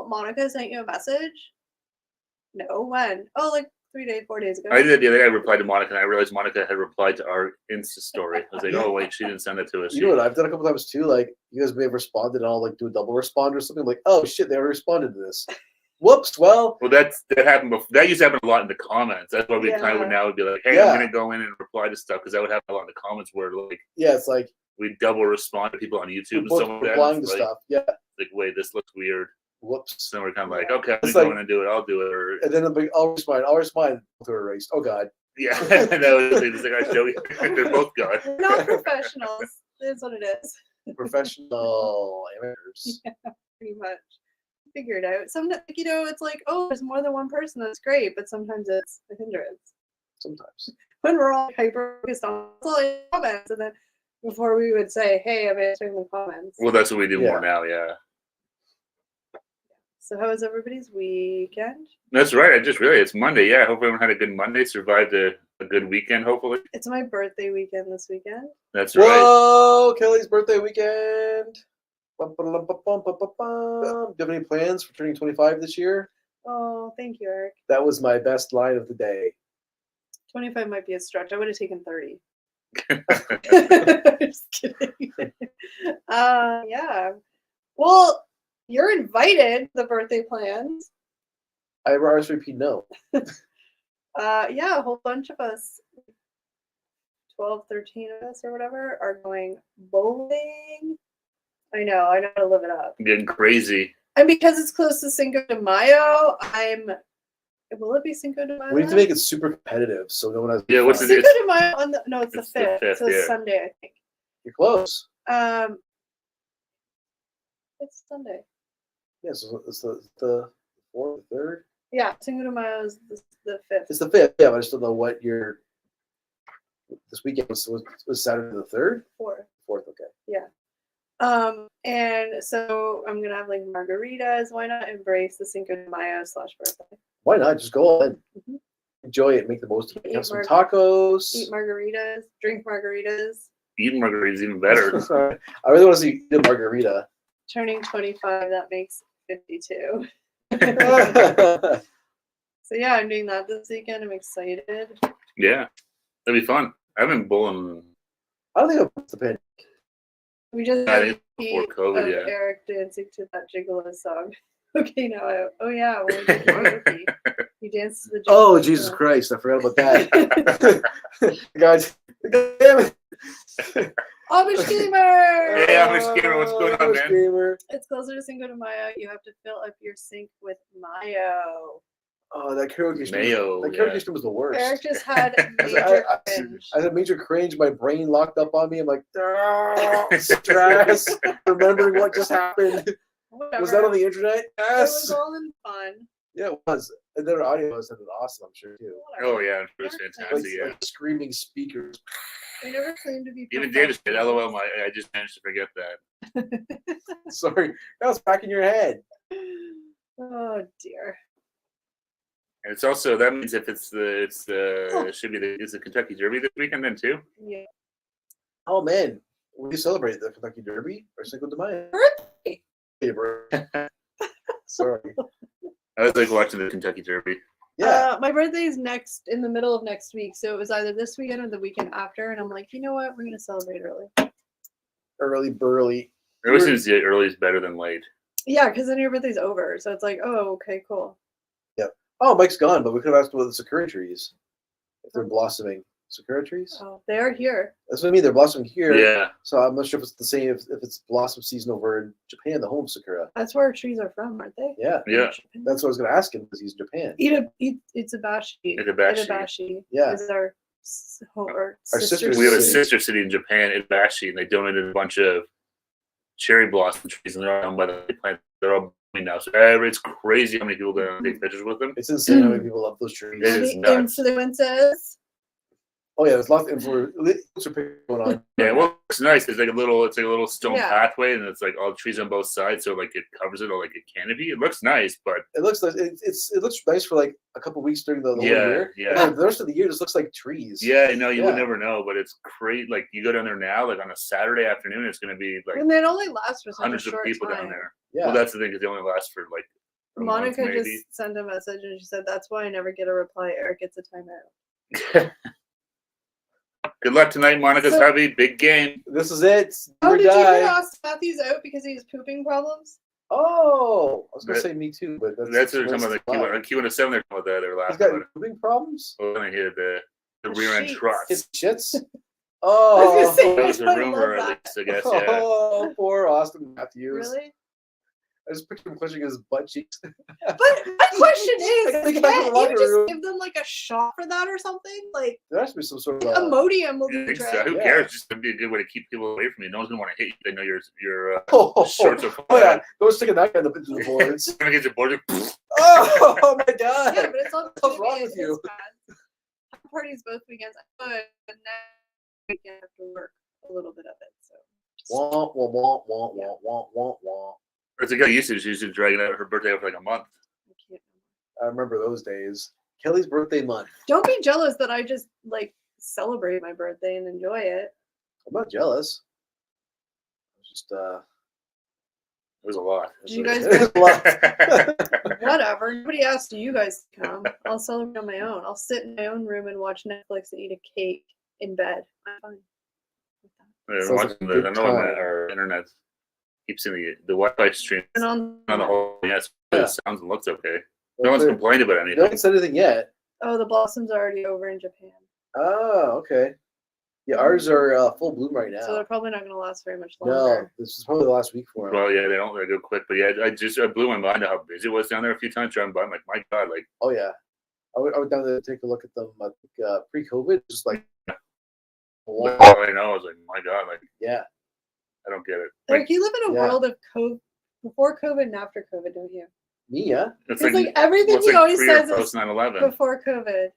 Speaker 3: Monica sent you a message? No, when? Oh, like 4 days ago.
Speaker 1: I did the other day. I replied to Monica, and I realized Monica had replied to our Insta story. I was like, oh wait, she didn't send it to us.
Speaker 2: You know what I've done a couple times too? Like you guys may have responded, and I'll like do a double respond or something. Like, oh shit, they already responded to this. Whoops. Well,
Speaker 1: that happened before. That used to happen a lot in the comments. That's why we kind of would now would be like, hey, I'm gonna go in and reply to stuff because that would happen a lot in the comments where like
Speaker 2: it's like
Speaker 1: we double respond to people on YouTube and stuff like
Speaker 2: replying
Speaker 1: that.
Speaker 2: to stuff. Yeah.
Speaker 1: Like, wait, this looks weird.
Speaker 2: Whoops.
Speaker 1: So we're kind of like, okay, I'm
Speaker 2: like,
Speaker 1: going to do it. I'll do it. Or
Speaker 2: and then I'll respond. To erased. Oh God.
Speaker 1: Yeah, that was it's like I show you. They're both gone.
Speaker 3: We're not professionals. That's what it is.
Speaker 2: Professional amateurs.
Speaker 3: Yeah, pretty much. Figure it out. Sometimes, it's like, oh, there's more than one person. That's great, but sometimes it's a hindrance.
Speaker 2: Sometimes.
Speaker 3: When we're all hyper focused on comments, and then before we would say, hey, I'm answering the comments.
Speaker 1: Well, that's what we do more now. Yeah.
Speaker 3: So how was everybody's weekend?
Speaker 1: That's right. I just realized it's Monday. Yeah, I hope everyone had a good Monday, survived a good weekend, hopefully.
Speaker 3: It's my birthday weekend this weekend.
Speaker 1: That's right.
Speaker 2: Whoa, Kelly's birthday weekend. Do you have any plans for turning 25 this year?
Speaker 3: Oh, thank you, Eric.
Speaker 2: That was my best line of the day.
Speaker 3: 25 might be a stretch. I would have taken 30. Just kidding. Yeah. Well, you're invited to the birthday plans.
Speaker 2: I RSVP no.
Speaker 3: Yeah, a whole bunch of us, 12, 13 of us or whatever, are going bowling. I know how to live it up.
Speaker 1: Getting crazy.
Speaker 3: And because it's close to Cinco de Mayo, will it be Cinco de Mayo?
Speaker 2: We need to make it super competitive so no one has.
Speaker 1: Yeah, what's
Speaker 3: Cinco de Mayo it's the 5th.
Speaker 1: The 5th,
Speaker 3: so it's Sunday, I think.
Speaker 2: You're close.
Speaker 3: It's Sunday.
Speaker 2: Yeah, so it's the 4th, the 3rd.
Speaker 3: Yeah, Cinco de Mayo is the 5th.
Speaker 2: It's the 5th. Yeah, but I just don't know what this weekend was Saturday the 3rd.
Speaker 3: 4th.
Speaker 2: 4th, okay.
Speaker 3: Yeah. And so I'm gonna have like margaritas. Why not embrace the Cinco de Mayo /birthday?
Speaker 2: Why not? Just go all in. Mm-hmm. Enjoy it. Make the most of it. Have some tacos.
Speaker 3: Eat margaritas. Drink margaritas.
Speaker 1: Eating margaritas is even better.
Speaker 2: I really want to see you eat a margarita.
Speaker 3: turning 25. That makes 52. So yeah, I'm doing that this weekend. I'm excited.
Speaker 1: Yeah, that'd be fun. I've been bowling.
Speaker 2: I don't think I've the pin.
Speaker 3: We just
Speaker 1: I
Speaker 3: had
Speaker 1: think
Speaker 3: a
Speaker 1: before
Speaker 3: repeat
Speaker 1: COVID,
Speaker 3: of
Speaker 1: yeah.
Speaker 3: Eric dancing to that Gigolo song. Okay, now oh yeah, when we did karaoke, he danced to the Gigolo
Speaker 2: Oh, Jesus
Speaker 3: song.
Speaker 2: Christ. I forgot about that. Guys, damn it.
Speaker 3: AmishGamer!
Speaker 1: Hey, AmishGamer, what's going on, man?
Speaker 2: AmishGamer.
Speaker 3: It's closer to Cinco de Mayo. You have to fill up your sink with mayo.
Speaker 2: Oh, that karaoke stream.
Speaker 1: Mayo,
Speaker 2: That
Speaker 1: yeah.
Speaker 2: karaoke stream was the worst.
Speaker 3: Eric just had major
Speaker 2: I
Speaker 3: cringe.
Speaker 2: had a major cringe. My brain locked up on me. I'm like, stress, remembering what just happened.
Speaker 3: Whatever.
Speaker 2: Was that on the internet?
Speaker 3: It
Speaker 2: Yes.
Speaker 3: was all in fun.
Speaker 2: Yeah, it was. And their audio was awesome, I'm sure, too.
Speaker 1: Oh yeah, it was
Speaker 2: Like,
Speaker 1: fantastic. Yeah.
Speaker 2: like screaming speakers.
Speaker 3: They never claimed to be
Speaker 1: Even David said,
Speaker 3: professionals.
Speaker 1: "LOL, I just managed to forget that."
Speaker 2: Sorry, that was back in your head.
Speaker 3: Oh dear.
Speaker 1: And it's also that means if it's it should be is the Kentucky Derby this weekend then too?
Speaker 3: Yeah.
Speaker 2: Oh, man. When do you celebrate the Kentucky Derby or Cinco de Mayo?
Speaker 3: Birthday.
Speaker 2: Hey, bro. Sorry.
Speaker 1: I was like watching the Kentucky Derby.
Speaker 2: Yeah.
Speaker 3: My birthday is in the middle of next week, so it was either this weekend or the weekend after, and I'm like, you know what? We're gonna celebrate early.
Speaker 2: Early burly.
Speaker 1: It always seems the early is better than late.
Speaker 3: Yeah, because then your birthday's over, so it's like, oh, okay, cool.
Speaker 2: Oh, Mike's gone, but we could have asked about the sakura trees. If they're blossoming. Sakura trees?
Speaker 3: Oh, they are here.
Speaker 2: That's what I mean. They're blossoming here.
Speaker 1: Yeah.
Speaker 2: So I'm not sure if it's the same, if it's blossom season over in Japan, the home sakura.
Speaker 3: That's where trees are from, aren't they?
Speaker 2: Yeah.
Speaker 1: Yeah.
Speaker 2: That's what I was going to ask him because he's in Japan.
Speaker 3: Itsubashi.
Speaker 1: Itabashi.
Speaker 2: Yeah.
Speaker 3: Is our
Speaker 2: sister
Speaker 1: We have a
Speaker 2: city.
Speaker 1: sister city in Japan, Itabashi, and they donated a bunch of cherry blossom trees, and they're all done by the plant. They're all blooming now. So it's crazy how many people go and take pictures with them.
Speaker 2: It's insane how many people love those trees.
Speaker 1: It is nuts.
Speaker 3: Influences.
Speaker 2: Oh yeah, there's lots of pictures going on.
Speaker 1: Yeah, well, it's nice. It's like a little stone
Speaker 3: Yeah.
Speaker 1: pathway, and it's like all trees on both sides, so like it covers it all like a canopy. It looks nice, but
Speaker 2: It looks like it looks nice for like a couple weeks during the whole year.
Speaker 1: yeah.
Speaker 2: And the rest of the year just looks like trees.
Speaker 1: yeah, you
Speaker 2: Yeah.
Speaker 1: would never know. But it's crazy. Like you go down there now, like on a Saturday afternoon, it's going to be like
Speaker 3: And they only last for such
Speaker 1: hundreds
Speaker 3: a
Speaker 1: of
Speaker 3: short
Speaker 1: people
Speaker 3: time.
Speaker 1: down there.
Speaker 2: Yeah.
Speaker 1: Well, that's the thing, because they only last for like a month,
Speaker 3: Monica
Speaker 1: maybe.
Speaker 3: just sent a message and she said, "That's why I never get a reply. Eric gets a timeout."
Speaker 1: Good luck tonight, Monica's
Speaker 3: So-
Speaker 1: hubby. Big game.
Speaker 2: This is it.
Speaker 3: Oh,
Speaker 2: Do
Speaker 3: did
Speaker 2: or
Speaker 3: you
Speaker 2: die.
Speaker 3: hear Austin Matthews out because he has pooping problems?
Speaker 2: Oh, I was gonna
Speaker 1: That-
Speaker 2: say me too, but
Speaker 1: That's what they're talking about. The Q107, they're talking about that. They're
Speaker 2: He's
Speaker 1: laughing
Speaker 2: got
Speaker 1: about it.
Speaker 2: moving problems.
Speaker 1: Well, then I hear the
Speaker 3: The
Speaker 1: rear end
Speaker 3: sheets.
Speaker 1: trots.
Speaker 2: His shits.
Speaker 3: I
Speaker 2: Oh,
Speaker 3: was gonna say,
Speaker 1: That was the
Speaker 3: I
Speaker 1: rumor,
Speaker 3: love
Speaker 1: at
Speaker 3: that.
Speaker 1: least, I guess. Yeah.
Speaker 2: oh, poor Austin Matthews.
Speaker 3: Really?
Speaker 2: I just picture him clutching his butt cheeks.
Speaker 3: But my question is,
Speaker 2: I think about the
Speaker 3: can't
Speaker 2: locker
Speaker 3: you just
Speaker 2: room.
Speaker 3: give them like a shot for that or something? Like
Speaker 2: There has to be some sort of
Speaker 3: Imodium will
Speaker 1: I
Speaker 3: do the
Speaker 1: think
Speaker 3: trick.
Speaker 1: so. Who
Speaker 2: Yeah.
Speaker 1: cares? Just to be a good way to keep people away from you. No one's gonna want to hit you. They know your
Speaker 2: oh,
Speaker 1: shorts are
Speaker 2: oh yeah, go stick a knife in the boards.
Speaker 1: gonna get your board.
Speaker 2: Oh my god.
Speaker 3: Yeah, but it's all
Speaker 2: What's wrong with you?
Speaker 3: Parties both weekends. I could, but now weekend I have to work a little bit of it. So
Speaker 2: Wah, wah, wah, wah, wah, wah, wah, wah.
Speaker 1: It's a good usage. She's just dragging out her birthday for like a month.
Speaker 3: I can't.
Speaker 2: I remember those days. Kelly's birthday month.
Speaker 3: Don't be jealous that I just like celebrate my birthday and enjoy it.
Speaker 2: I'm not jealous. I was just
Speaker 1: It was a lot.
Speaker 3: Did you guys?
Speaker 2: It was a lot.
Speaker 3: Whatever. Nobody asked you guys to come. I'll celebrate on my own. I'll sit in my own room and watch Netflix and eat a cake in bed. I'm fine with that.
Speaker 1: Yeah,
Speaker 2: Sounds like
Speaker 1: watching
Speaker 2: a good
Speaker 1: I know
Speaker 2: time.
Speaker 1: our internet keeps in the Wi-Fi stream
Speaker 3: And
Speaker 1: on
Speaker 3: on
Speaker 1: the whole. Yes,
Speaker 2: Yeah.
Speaker 1: it sounds and looks okay. No one's complained about
Speaker 2: No
Speaker 1: anything.
Speaker 2: one said anything yet.
Speaker 3: oh, the blossoms are already over in Japan,
Speaker 2: Oh, okay. Yeah, ours are full bloom right
Speaker 3: so they're
Speaker 2: now.
Speaker 3: probably not going to last very much
Speaker 2: No,
Speaker 3: longer.
Speaker 2: this is probably the last week for them.
Speaker 1: Well, yeah, they go quick, but yeah, I blew my mind at how busy it was down there a few times driving by. I'm like, my God, like
Speaker 2: Oh yeah, I went down there to take a look at them. I think pre-COVID, just like
Speaker 1: all I know, I was like, my God, like
Speaker 2: yeah.
Speaker 1: I don't get it.
Speaker 3: Like you live in a
Speaker 2: Yeah.
Speaker 3: world of COVID, before COVID and after COVID, don't you?
Speaker 2: Me, yeah.
Speaker 1: It's
Speaker 3: It's like everything
Speaker 1: what's
Speaker 3: he always
Speaker 1: pre or
Speaker 3: says is
Speaker 1: post 9/11.
Speaker 3: before COVID.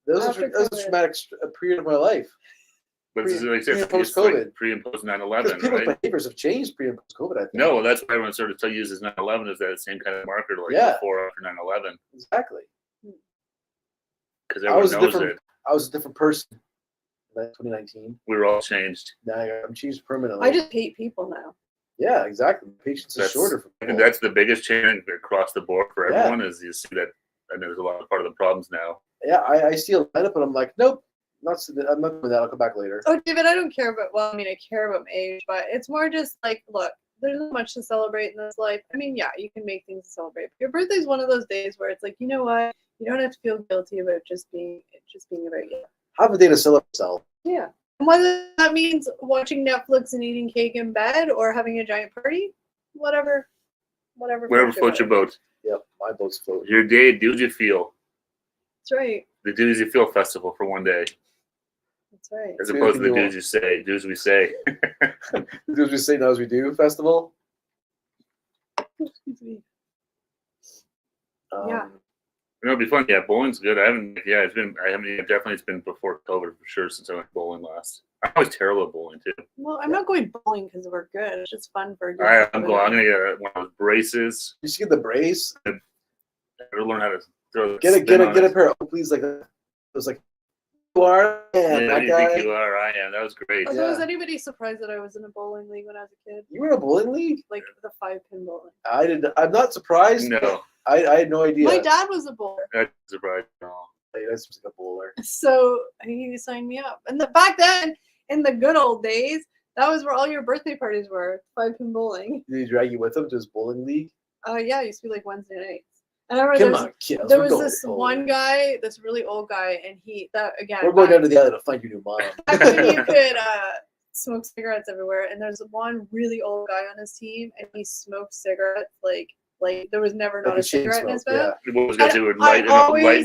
Speaker 2: That
Speaker 3: After
Speaker 2: was a
Speaker 3: COVID.
Speaker 2: traumatic period of my life.
Speaker 1: But this is like,
Speaker 2: pre- and
Speaker 1: it's
Speaker 2: post-COVID.
Speaker 1: like pre and post
Speaker 2: Because
Speaker 1: 9/11,
Speaker 2: people's
Speaker 1: right?
Speaker 2: behaviors have changed pre and post COVID. I think.
Speaker 1: No, well, that's why everyone sort of uses 9/11 as that same kind of marker, like
Speaker 2: Yeah.
Speaker 1: before or after 9/11,
Speaker 2: Exactly.
Speaker 1: because
Speaker 2: I
Speaker 1: everyone
Speaker 2: was a
Speaker 1: knows
Speaker 2: different.
Speaker 1: it.
Speaker 2: I was a different person. In 2019.
Speaker 1: We were all changed.
Speaker 2: Now I'm changed permanently.
Speaker 3: I just hate people now.
Speaker 2: Yeah, exactly. Patience is shorter for
Speaker 1: I
Speaker 2: people.
Speaker 1: think that's the biggest change across the board for everyone is you see that. I know there's a lot of part of the problems now.
Speaker 2: Yeah, I see a lineup and I'm like, nope, I'm not doing that. I'll come back later.
Speaker 3: Oh, David, I don't care about. Well, I mean, I care about my age, but it's more just like, look, there's not much to celebrate in this life. I mean, yeah, you can make things to celebrate. But your birthday is one of those days where it's like, you know what? You don't have to feel guilty about just being about you.
Speaker 2: Have a day to celebrate yourself.
Speaker 3: Yeah. And whether that means watching Netflix and eating cake in bed or having a giant party, whatever
Speaker 1: floats your boat.
Speaker 2: Yep, my boat's floating.
Speaker 1: Your day, do as you feel.
Speaker 3: That's right.
Speaker 1: The Do As You Feel festival for one day.
Speaker 3: That's right.
Speaker 1: As opposed to the Do As You Say. Do As We Say.
Speaker 2: Do As We Say, Not As We Do festival.
Speaker 3: Excuse me. Yeah.
Speaker 1: It'll be fun. Yeah, bowling's good. It's been before COVID for sure since I went bowling last. I'm always terrible at bowling too.
Speaker 3: Well, I'm not going bowling because we're good. It's just fun for.
Speaker 1: I'm going to get one of those braces.
Speaker 2: You should get the brace.
Speaker 1: I gotta learn how to throw.
Speaker 2: Get a pair of Oakleys like that. It was like you are.
Speaker 1: Yeah, you think you are. I am. That was great.
Speaker 3: So was anybody surprised that I was in a bowling league when I was a kid?
Speaker 2: You were in a bowling league?
Speaker 3: Like the 5-pin bowling.
Speaker 2: I'm not surprised.
Speaker 1: No.
Speaker 2: I had no idea.
Speaker 3: My dad was a bowler.
Speaker 1: That's surprised. No.
Speaker 2: That's just like a bowler.
Speaker 3: So he signed me up. And back then, in the good old days, that was where all your birthday parties were. 5-pin bowling.
Speaker 2: Did he drag you with him to his bowling league?
Speaker 3: Yeah, it used to be like Wednesday nights. And I remember there was this one guy, this really old guy, and
Speaker 2: we're going down to the island to find your new mom.
Speaker 3: Back when you could smoke cigarettes everywhere, and there's one really old guy on his team, and he smoked cigarettes like there was never not a cigarette in his mouth.
Speaker 1: What was going to do? Light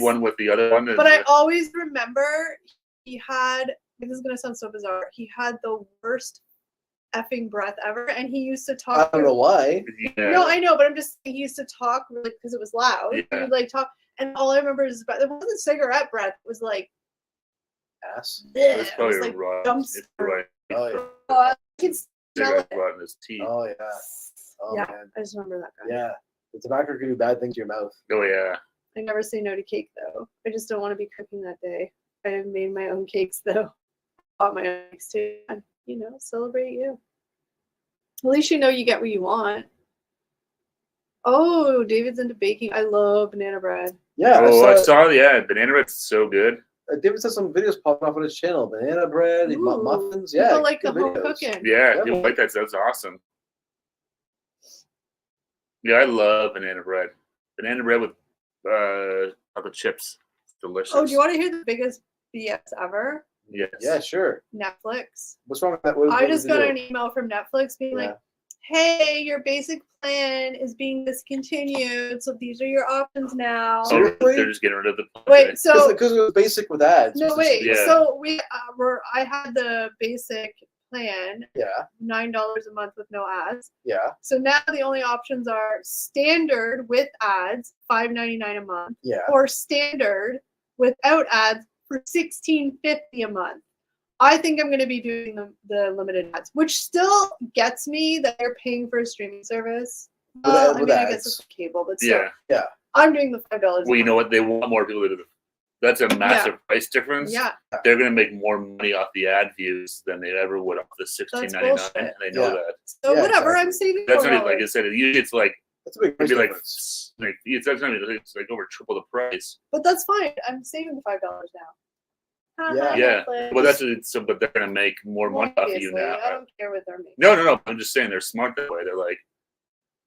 Speaker 1: one with the other one.
Speaker 3: But I always remember he had. This is going to sound so bizarre. He had the worst effing breath ever, and he used to talk.
Speaker 2: I don't know why.
Speaker 3: Yeah. No, I know, but I'm just saying he used to talk really because it was loud.
Speaker 1: Yeah.
Speaker 3: He would like talk, and all I remember is it wasn't cigarette breath. It was like
Speaker 2: ass.
Speaker 1: It's probably
Speaker 3: it was like
Speaker 1: right.
Speaker 2: Oh yeah.
Speaker 3: I can smell it.
Speaker 1: Rot in his teeth.
Speaker 2: Oh yeah. Oh
Speaker 3: yeah,
Speaker 2: man.
Speaker 3: I just remember that guy.
Speaker 2: Yeah. The tobacco can do bad things to your mouth.
Speaker 1: Oh yeah.
Speaker 3: I never say no to cake though. I just don't want to be cooking that day. I have made my own cakes though. Bought my own cakes too. And, celebrate you. At least you know you get what you want. Oh, David's into baking. I love banana bread.
Speaker 2: Yeah.
Speaker 1: I saw banana bread's so good.
Speaker 2: David said some videos popping off on his channel. Banana bread, muffins. Yeah.
Speaker 3: People like the home cooking.
Speaker 1: Yeah, you like that. That's awesome. Yeah, I love banana bread. Banana bread with chocolate chips. It's delicious.
Speaker 3: Oh, do you want to hear the biggest BS ever?
Speaker 1: Yes.
Speaker 2: Yeah, sure.
Speaker 3: Netflix.
Speaker 2: What's wrong with that?
Speaker 3: I just got an email from Netflix being like, hey, your basic plan is being discontinued, so these are your options now.
Speaker 2: Seriously?
Speaker 1: They're just getting rid of the plan.
Speaker 3: Wait, so
Speaker 2: because it was basic with ads.
Speaker 3: No, wait. Yeah. So I had the basic plan.
Speaker 2: Yeah.
Speaker 3: $9 a month with no ads.
Speaker 2: Yeah.
Speaker 3: So now the only options are standard with ads, $5.99 a month.
Speaker 2: Yeah.
Speaker 3: Or standard without ads for $16.50 a month. I think I'm going to be doing the limited ads, which still gets me that they're paying for a streaming service. I guess it's cable, but still.
Speaker 2: Yeah.
Speaker 3: I'm doing the $5.
Speaker 1: Well, you know what? They want more people to do. That's a massive price difference.
Speaker 3: Yeah.
Speaker 1: They're going to make more money off the ad views than they ever would off the $16.99, and they know that.
Speaker 3: So whatever, I'm saving.
Speaker 1: That's not like I said. Usually it's like
Speaker 2: that's a big price difference.
Speaker 1: It's like over triple the price.
Speaker 3: But that's fine. I'm saving the $5 now.
Speaker 1: Yeah. Well, but they're going to make more money off of you now.
Speaker 3: I don't care what they're making.
Speaker 1: No. I'm just saying they're smart that way. They're like,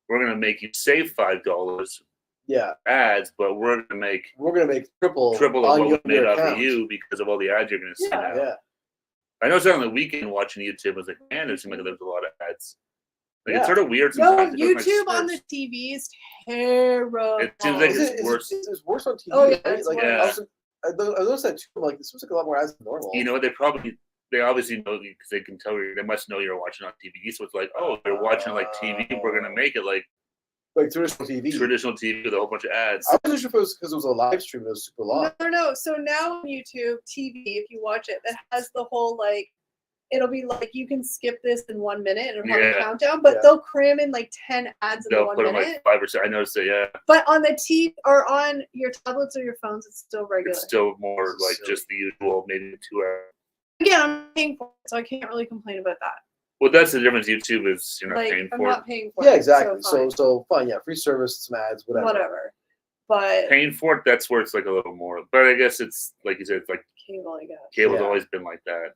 Speaker 1: we're going to make you save $5.
Speaker 2: Yeah.
Speaker 1: Ads, but we're gonna make
Speaker 2: triple
Speaker 1: of what we made off of you because of all the ads you're gonna see now.
Speaker 2: Yeah.
Speaker 1: I noticed that on the weekend watching YouTube, I was like, man, it seemed like there's a lot of ads. Like it's sort of weird sometimes.
Speaker 3: No, YouTube on the TV is terrible.
Speaker 1: It seems like it's worse.
Speaker 2: It's worse on TV.
Speaker 3: Oh yeah,
Speaker 2: right? I noticed that too. I'm like, this was like a lot more ads than normal.
Speaker 1: You know, they obviously know because they can tell you. They must know you're watching on TV. So it's like, oh, they're watching like TV. We're gonna make it like
Speaker 2: traditional TV
Speaker 1: with a whole bunch of ads.
Speaker 2: I wasn't sure if it was because it was a live stream. It was super long.
Speaker 3: No. So now on YouTube TV, if you watch it, it has the whole it'll be like you can skip this in 1 minute and have a countdown, but they'll cram in like 10 ads in 1 minute. Like
Speaker 1: 5 or 6. I noticed it. Yeah.
Speaker 3: But on the TV or on your tablets or your phones, it's still regular.
Speaker 1: It's still more like just the usual, maybe 2 hours.
Speaker 3: Again, I'm paying for it, so I can't really complain about that.
Speaker 1: Well, that's the difference. YouTube is you're not
Speaker 3: Like,
Speaker 1: paying
Speaker 3: I'm
Speaker 1: for it.
Speaker 3: not paying for
Speaker 2: Yeah,
Speaker 3: it.
Speaker 2: exactly.
Speaker 3: So, fine.
Speaker 2: So fine. Yeah, free service, some ads, whatever.
Speaker 3: Whatever. But
Speaker 1: Paying for it, that's where it's like a little more. But I guess it's like you said, it's like
Speaker 3: cable, I guess.
Speaker 1: cable's
Speaker 2: Yeah.
Speaker 1: always been like that.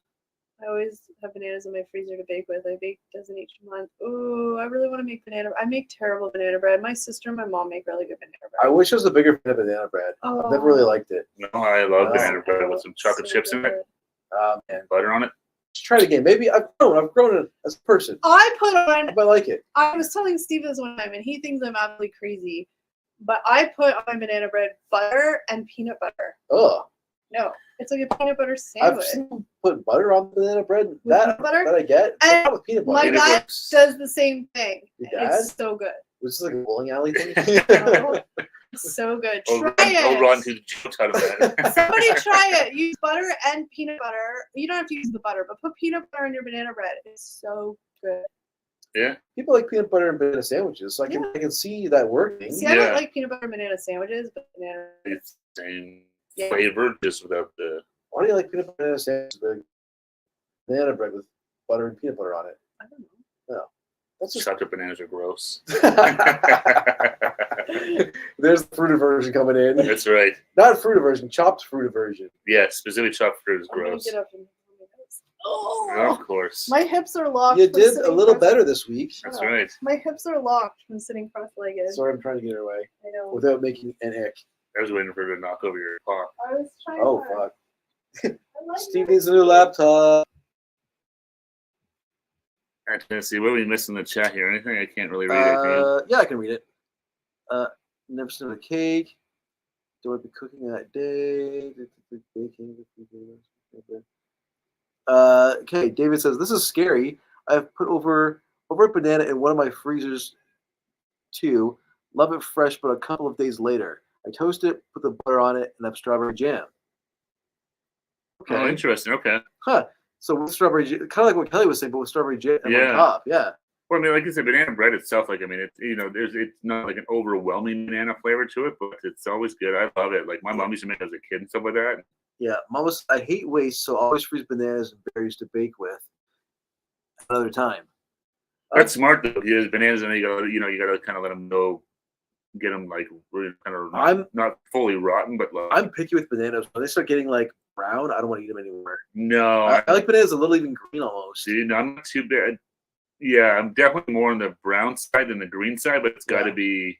Speaker 3: I always have bananas in my freezer to bake with. I bake a dozen each month. Ooh, I really want to make banana. I make terrible banana bread. My sister and my mom make really good banana bread.
Speaker 2: I wish it was a bigger fan of banana bread.
Speaker 3: Oh,
Speaker 2: I've never really liked it.
Speaker 1: No, I love
Speaker 2: Oh.
Speaker 1: banana bread with some chocolate chips in it,
Speaker 2: Man.
Speaker 1: butter on it.
Speaker 2: Let's try it again. Maybe I've grown as a person.
Speaker 3: I put on.
Speaker 2: I might like it.
Speaker 3: I was telling Steve this one time, and he thinks I'm absolutely crazy. But I put on my banana bread butter and peanut butter.
Speaker 2: Ugh.
Speaker 3: No, it's like a peanut butter
Speaker 2: I've
Speaker 3: sandwich.
Speaker 2: seen people put butter on banana bread.
Speaker 3: With
Speaker 2: That
Speaker 3: peanut butter?
Speaker 2: that I get. But
Speaker 3: And
Speaker 2: not with peanut butter.
Speaker 3: My
Speaker 1: Peanut
Speaker 3: dad
Speaker 1: butter.
Speaker 3: does the same thing.
Speaker 2: Your dad?
Speaker 3: It's so good.
Speaker 2: Was this like a bowling alley thing?
Speaker 3: It's so good.
Speaker 1: Oh,
Speaker 3: Try
Speaker 1: I'll run
Speaker 3: it.
Speaker 1: to the jokes out of that.
Speaker 3: Somebody try it. Use butter and peanut butter. You don't have to use the butter, but put peanut butter in your banana bread. It's so good.
Speaker 1: Yeah.
Speaker 2: People like peanut butter and banana sandwiches, so I can see that working.
Speaker 3: See, I
Speaker 1: Yeah.
Speaker 3: don't like peanut butter and banana sandwiches, but banana.
Speaker 1: It's the same
Speaker 3: Yeah.
Speaker 1: flavor, just without the.
Speaker 2: Why do you like peanut butter and banana sandwiches? But banana bread with butter and peanut butter on it.
Speaker 3: I don't know.
Speaker 2: That's just
Speaker 1: Chocolate bananas are gross.
Speaker 2: There's the fruit version coming in.
Speaker 1: That's right.
Speaker 2: Not fruit version, chopped fruit version.
Speaker 1: Yeah, specifically chopped fruit is
Speaker 3: I'm gonna
Speaker 1: gross.
Speaker 3: get up and
Speaker 1: Of course.
Speaker 3: my hips are locked.
Speaker 2: You
Speaker 3: from
Speaker 2: did a
Speaker 3: sitting
Speaker 2: little
Speaker 3: cross-
Speaker 2: better this week.
Speaker 1: That's right.
Speaker 3: My hips are locked from sitting cross-legged.
Speaker 2: Sorry, I'm trying to get her away
Speaker 3: I know.
Speaker 2: without making an ick.
Speaker 1: I was waiting for her to knock over your paw.
Speaker 3: I was trying.
Speaker 2: Oh
Speaker 3: hard.
Speaker 2: fuck!
Speaker 3: I like
Speaker 2: Steve
Speaker 3: it.
Speaker 2: needs a new laptop.
Speaker 1: I'm trying to see what are we missing in the chat here. Anything I can't really read it.
Speaker 2: Yeah, I can read it. Never seen a cake. Don't be cooking that day. Baking. Okay, David says this is scary. I've put over a banana in one of my freezers too. Love it fresh, but a couple of days later, I toast it, put the butter on it, and have strawberry jam. Okay.
Speaker 1: Oh, interesting. Okay.
Speaker 2: Huh. So with strawberry jam, kind of like what Kelly was saying, but with strawberry jam on
Speaker 1: Yeah.
Speaker 2: top. Yeah.
Speaker 1: Well, I mean, like I said, banana bread itself, like, I mean, it's, it's not like an overwhelming banana flavor to it, but it's always good. I love it. Like, my mom used to make it as a kid and stuff like that.
Speaker 2: Yeah. Mom was, I hate waste, so I always freeze bananas and berries to bake with another time.
Speaker 1: That's smart, though. Yeah, bananas, and you gotta kind of let them go, get them, like, really kind of not fully rotten, but like.
Speaker 2: I'm picky with bananas. When they start getting, like, brown, I don't want to eat them anymore.
Speaker 1: No.
Speaker 2: I like bananas a little even green almost.
Speaker 1: See, no, I'm not too bad. Yeah, I'm definitely more on the brown side than the green side, but it's got to be,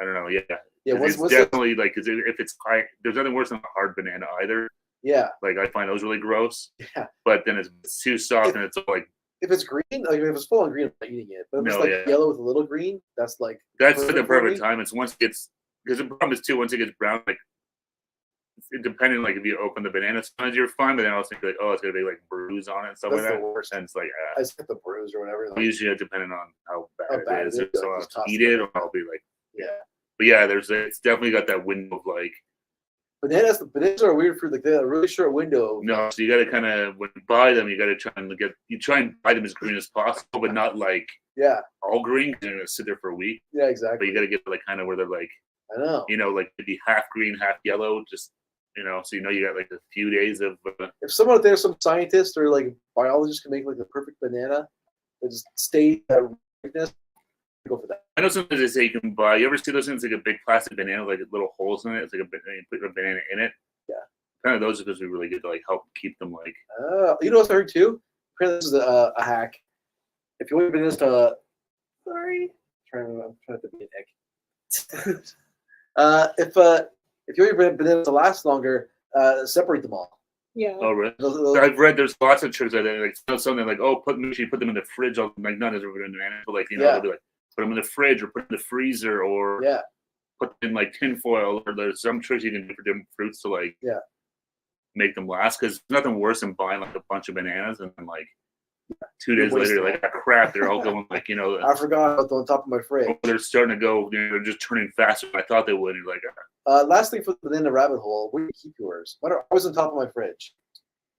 Speaker 1: I don't know, yeah.
Speaker 2: Yeah,
Speaker 1: it's definitely like, cause if it's there's nothing worse than a hard banana either.
Speaker 2: Yeah.
Speaker 1: Like I find those really gross.
Speaker 2: Yeah.
Speaker 1: But then it's too soft and it's all like.
Speaker 2: If it's green, like if it's full on green, I'm not eating it. But if it's like yellow with a little green, that's like.
Speaker 1: That's the perfect time. It's once it gets, because the problem is too, once it gets brown, like, depending, like if you open the banana, sometimes you're fine, but then I also think like, oh, it's gonna be like bruise on it and stuff
Speaker 2: That's
Speaker 1: like that.
Speaker 2: the worst.
Speaker 1: And it's like,
Speaker 2: I just get the bruise or whatever. Like,
Speaker 1: usually depending on how bad it is,
Speaker 2: like,
Speaker 1: so I'll
Speaker 2: just toss
Speaker 1: eat
Speaker 2: it.
Speaker 1: it or I'll be like,
Speaker 2: yeah.
Speaker 1: But yeah, it's definitely got that window of like.
Speaker 2: Bananas are a weird fruit. Like they have a really short window.
Speaker 1: No, so you got to kind of, when you buy them, you got to try and buy them as green as possible, but not like all green because they're gonna sit there for a week.
Speaker 2: Yeah, exactly.
Speaker 1: But you got to get like kind of where they're like,
Speaker 2: I know.
Speaker 1: Like maybe half green, half yellow, just so you got like a few days of.
Speaker 2: If someone out there, some scientist or like biologist can make like the perfect banana that just stay that ripeness, go for that.
Speaker 1: I know sometimes they say you can buy. You ever see those things like a big plastic banana, like little holes in it? It's like you put a banana in it.
Speaker 2: Yeah.
Speaker 1: Kind of those are supposed to be really good to like help keep them like.
Speaker 2: You know what I heard too? Apparently this is a hack. If you want bananas to,
Speaker 3: sorry,
Speaker 2: I'm trying to be an egg. If you want your bananas to last longer, separate them all.
Speaker 3: Yeah.
Speaker 1: Oh, really? I've read there's lots of tricks like that. Like something like, make sure you put them in the fridge. Like not as a banana, but like they'll be like put them in the fridge or put them in the freezer or put them in like tinfoil. Or there's some tricks you can do for different fruits to like make them last. Because there's nothing worse than buying like a bunch of bananas and then like 2 days later, you're like, ah, crap, they're all going like
Speaker 2: I forgot about on top of my fridge.
Speaker 1: They're starting to go. They're just turning faster than I thought they would. You're like.
Speaker 2: Last thing for the banana rabbit hole, where do you keep yours? What are always on top of my fridge?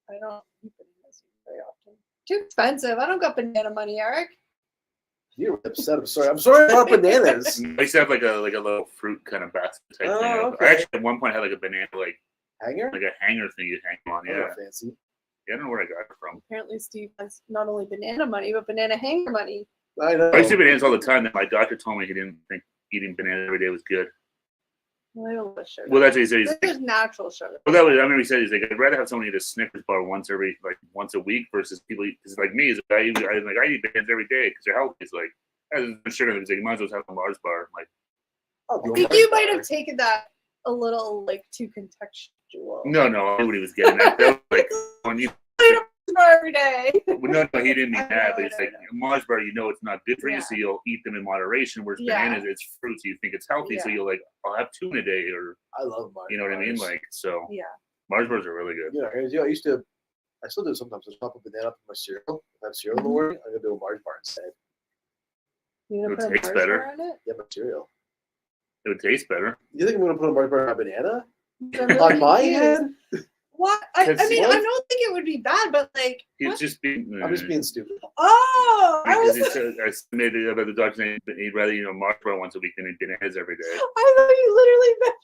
Speaker 3: I don't keep bananas very often. Too expensive. I don't got banana money, Eric.
Speaker 2: You're upset. I'm sorry. I'm sorry about bananas.
Speaker 1: I used to have like a little fruit kind of basket type thing.
Speaker 2: Okay.
Speaker 1: I actually at one point had like a banana like
Speaker 2: hanger,
Speaker 1: like a hanger thing you hang on. Yeah,
Speaker 2: fancy.
Speaker 1: Yeah, I don't know where I got it from.
Speaker 3: Apparently, Steve has not only banana money, but banana hanger money.
Speaker 2: I know.
Speaker 1: I used to eat bananas all the time. Then my doctor told me he didn't think eating bananas every day was good.
Speaker 3: Well, I don't want sugar.
Speaker 1: Well, that's what he said.
Speaker 3: There's natural sugar.
Speaker 1: Well, that was. I remember he said he's like, I'd rather have someone eat a Snickers bar once a week versus people eat. Because like me, I eat bananas every day because they're healthy. It's like there's sugar. He's like, you might as well have a Mars bar. I'm like,
Speaker 3: I think you might have taken that a little like too contextual.
Speaker 1: No, I knew what he was getting at. That was like when you.
Speaker 3: Every day.
Speaker 1: No, he didn't mean that, but it's like Mars bar, you know it's not good for you, so you'll eat them in moderation. Whereas bananas, it's fruit, so you think it's healthy, so you'll like, I'll have 2 in a day, or
Speaker 2: I love Mars.
Speaker 1: You know what I mean? Like, so Mars bars are really good.
Speaker 2: Yeah, I still do it sometimes. Just pop a banana up in my cereal. If I have cereal in the morning, I'm gonna do a Mars bar instead.
Speaker 3: You gonna put
Speaker 1: tastes better.
Speaker 3: On it?
Speaker 2: Yeah, my cereal.
Speaker 1: It would taste better.
Speaker 2: You think I'm gonna put a Mars bar on a banana? On my head?
Speaker 3: What? I mean, I don't think it would be bad, but like,
Speaker 1: he's just being.
Speaker 2: I'm just being stupid.
Speaker 3: Oh,
Speaker 1: I made it about the doctor saying he'd rather Mars bar once a week than eat bananas every day.
Speaker 3: I thought you literally meant.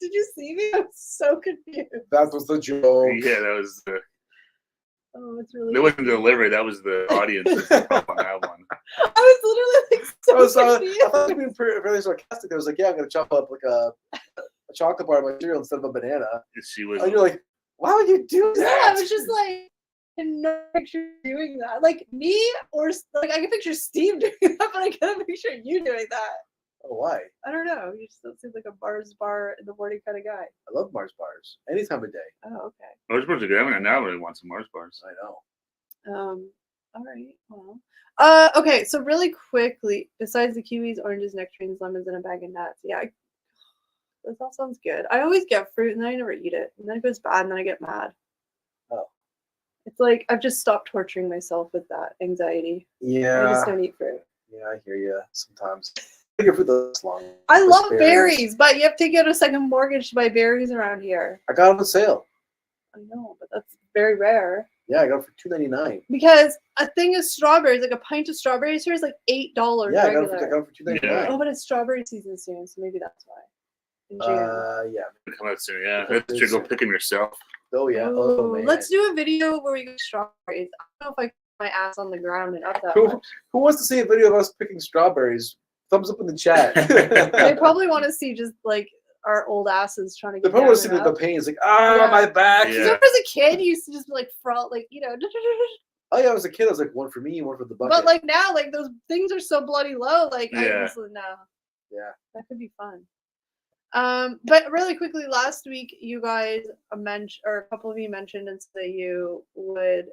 Speaker 3: Did you see me? I was so confused.
Speaker 2: That was the joke.
Speaker 1: Yeah, that was the.
Speaker 3: Oh, it's really.
Speaker 1: It wasn't the delivery. That was the audience on that one.
Speaker 3: I was literally like so confused.
Speaker 2: I thought you were fairly sarcastic. I was like, yeah, I'm gonna chop up like a chocolate bar of my cereal instead of a banana.
Speaker 1: She was.
Speaker 2: And you're like, why would you do that?
Speaker 3: Yeah, I was just like, I can never picture doing that. Like me, or like I can picture Steve doing that, but I can't picture you doing that.
Speaker 2: Oh, why?
Speaker 3: I don't know. You just don't seem like a Mars bar in the morning kind of guy.
Speaker 2: I love Mars bars. Any time of day.
Speaker 3: Oh, okay.
Speaker 1: Mars bars are good. I mean, now I really want some Mars bars.
Speaker 2: I know.
Speaker 3: All right. Well. Okay. So really quickly, besides the kiwis, oranges, nectarines, lemons, and a bag of nuts. Yeah. This all sounds good. I always get fruit and then I never eat it. And then it goes bad and then I get mad.
Speaker 2: Oh.
Speaker 3: It's like I've just stopped torturing myself with that anxiety.
Speaker 2: Yeah.
Speaker 3: I just don't eat fruit.
Speaker 2: Yeah, I hear you sometimes. I think for this long.
Speaker 3: I love berries, but you have to get a second mortgage to buy berries around here.
Speaker 2: I got them on sale.
Speaker 3: I know, but that's very rare.
Speaker 2: Yeah, I got it for $2.99.
Speaker 3: Because a thing of strawberries, like a pint of strawberries here is like $8
Speaker 2: yeah,
Speaker 3: regular.
Speaker 2: I got it for $2.99.
Speaker 1: Yeah.
Speaker 3: Oh, but it's strawberry season soon, so maybe that's why. In June.
Speaker 2: Yeah.
Speaker 1: Come out soon. Yeah, you should go pick them yourself.
Speaker 2: Oh yeah.
Speaker 3: Ooh,
Speaker 2: Oh man.
Speaker 3: let's do a video where we get strawberries. I don't know if I put my ass on the ground and up that
Speaker 2: Who
Speaker 3: much.
Speaker 2: wants to see a video of us picking strawberries? Thumbs up in the chat.
Speaker 3: They probably want to see just like our old asses trying to
Speaker 2: They
Speaker 3: get
Speaker 2: probably
Speaker 3: down
Speaker 2: want to see
Speaker 3: and
Speaker 2: the
Speaker 3: up.
Speaker 2: pain. It's like, my back.
Speaker 1: Yeah.
Speaker 3: Remember as a kid, you used to just be like front, like, you know.
Speaker 2: Oh yeah, I was a kid. I was like, one for me, one for the bucket.
Speaker 3: But like now, like those things are so bloody low. Like I
Speaker 1: Yeah.
Speaker 3: just no.
Speaker 2: Yeah.
Speaker 3: That could be fun. But really quickly, last week you guys mentioned, or a couple of you mentioned, and said that you would,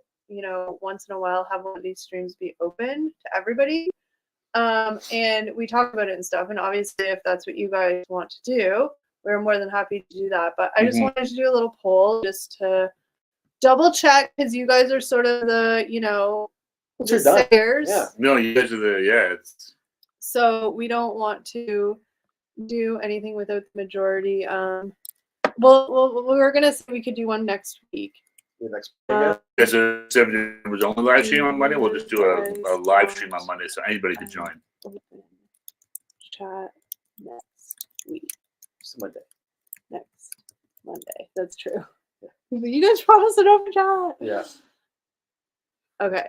Speaker 3: once in a while have one of these streams be open to everybody. And we talked about it and stuff. And obviously, if that's what you guys want to do, we're more than happy to do that. But I just wanted to do a little poll just to double check, because you guys are sort of the, the sayers.
Speaker 2: Yeah.
Speaker 1: No, you guys are it's.
Speaker 3: So we don't want to do anything without the majority. Well, we're gonna say we could do one next week.
Speaker 2: The next
Speaker 1: There's a 7 was only live stream on Monday. We'll just do a live stream on Monday, so anybody can join.
Speaker 3: Chat next week.
Speaker 2: Just Monday.
Speaker 3: Next Monday. That's true. Yeah. You guys promised an open chat.
Speaker 2: Yeah.
Speaker 3: Okay.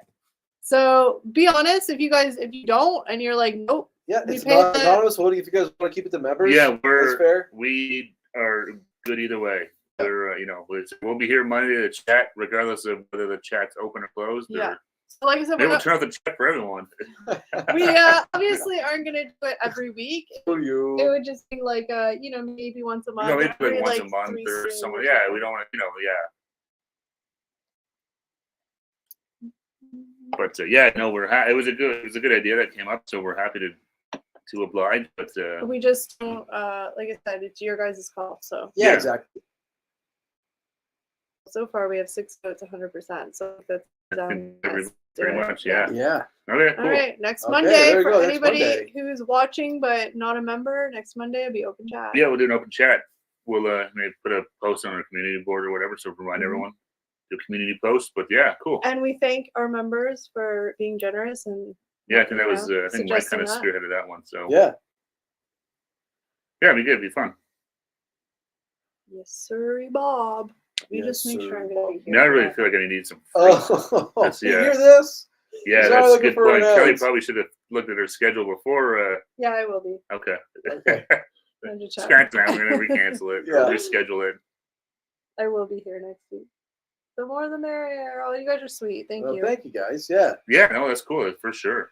Speaker 3: So be honest. If you don't, and you're like, nope.
Speaker 2: Yeah, it's not anonymous voting. If you guys want to keep it to members,
Speaker 1: yeah,
Speaker 2: that's fair.
Speaker 1: We are good either way. We're, we'll be here Monday to chat, regardless of whether the chat's open or closed.
Speaker 3: Yeah. So like I said,
Speaker 1: we'll turn off the chat for everyone.
Speaker 3: We obviously aren't gonna do it every week. It would just be like maybe once a month.
Speaker 1: No, maybe like once a month or something. Yeah, we don't want to, But it was a good idea that came up, so we're happy to oblige. But
Speaker 3: we just don't, like I said, it's your guys' call. So
Speaker 2: yeah, exactly.
Speaker 3: So far, we have 6 votes, 100%. So that's
Speaker 1: pretty much, yeah.
Speaker 2: Yeah.
Speaker 1: Okay, cool.
Speaker 3: All right, next Monday for
Speaker 2: go,
Speaker 3: anybody who's watching but not a member. Next Monday will be open chat.
Speaker 1: Yeah, we'll do an open chat. We'll maybe put a post on our community board or whatever, so remind everyone to community post. But yeah, cool.
Speaker 3: And we thank our members for being generous and.
Speaker 1: Yeah, I think that was. I think Mike kind of spearheaded that one. So
Speaker 2: yeah.
Speaker 1: Yeah, it'd be good. It'd be fun.
Speaker 3: Yes, sir, Bob. You just make sure I'm going to be
Speaker 1: Now I
Speaker 3: here.
Speaker 1: really feel like I need some.
Speaker 2: Oh,
Speaker 1: That's,
Speaker 2: you hear this?
Speaker 1: Yeah,
Speaker 2: Sorry,
Speaker 1: that's a
Speaker 2: looking
Speaker 1: good
Speaker 2: for
Speaker 1: point.
Speaker 2: an
Speaker 1: Kelly
Speaker 2: ad.
Speaker 1: probably should have looked at her schedule before.
Speaker 3: Yeah, I will be.
Speaker 1: Okay.
Speaker 2: Okay.
Speaker 3: I'm just checking.
Speaker 1: Scratch that. We're going to recancel it.
Speaker 2: Yeah.
Speaker 1: Or reschedule it.
Speaker 3: I will be here next week. The more the merrier. Oh, you guys are sweet. Thank you.
Speaker 2: Thank you, guys. Yeah.
Speaker 1: Yeah, no, that's cool. For sure.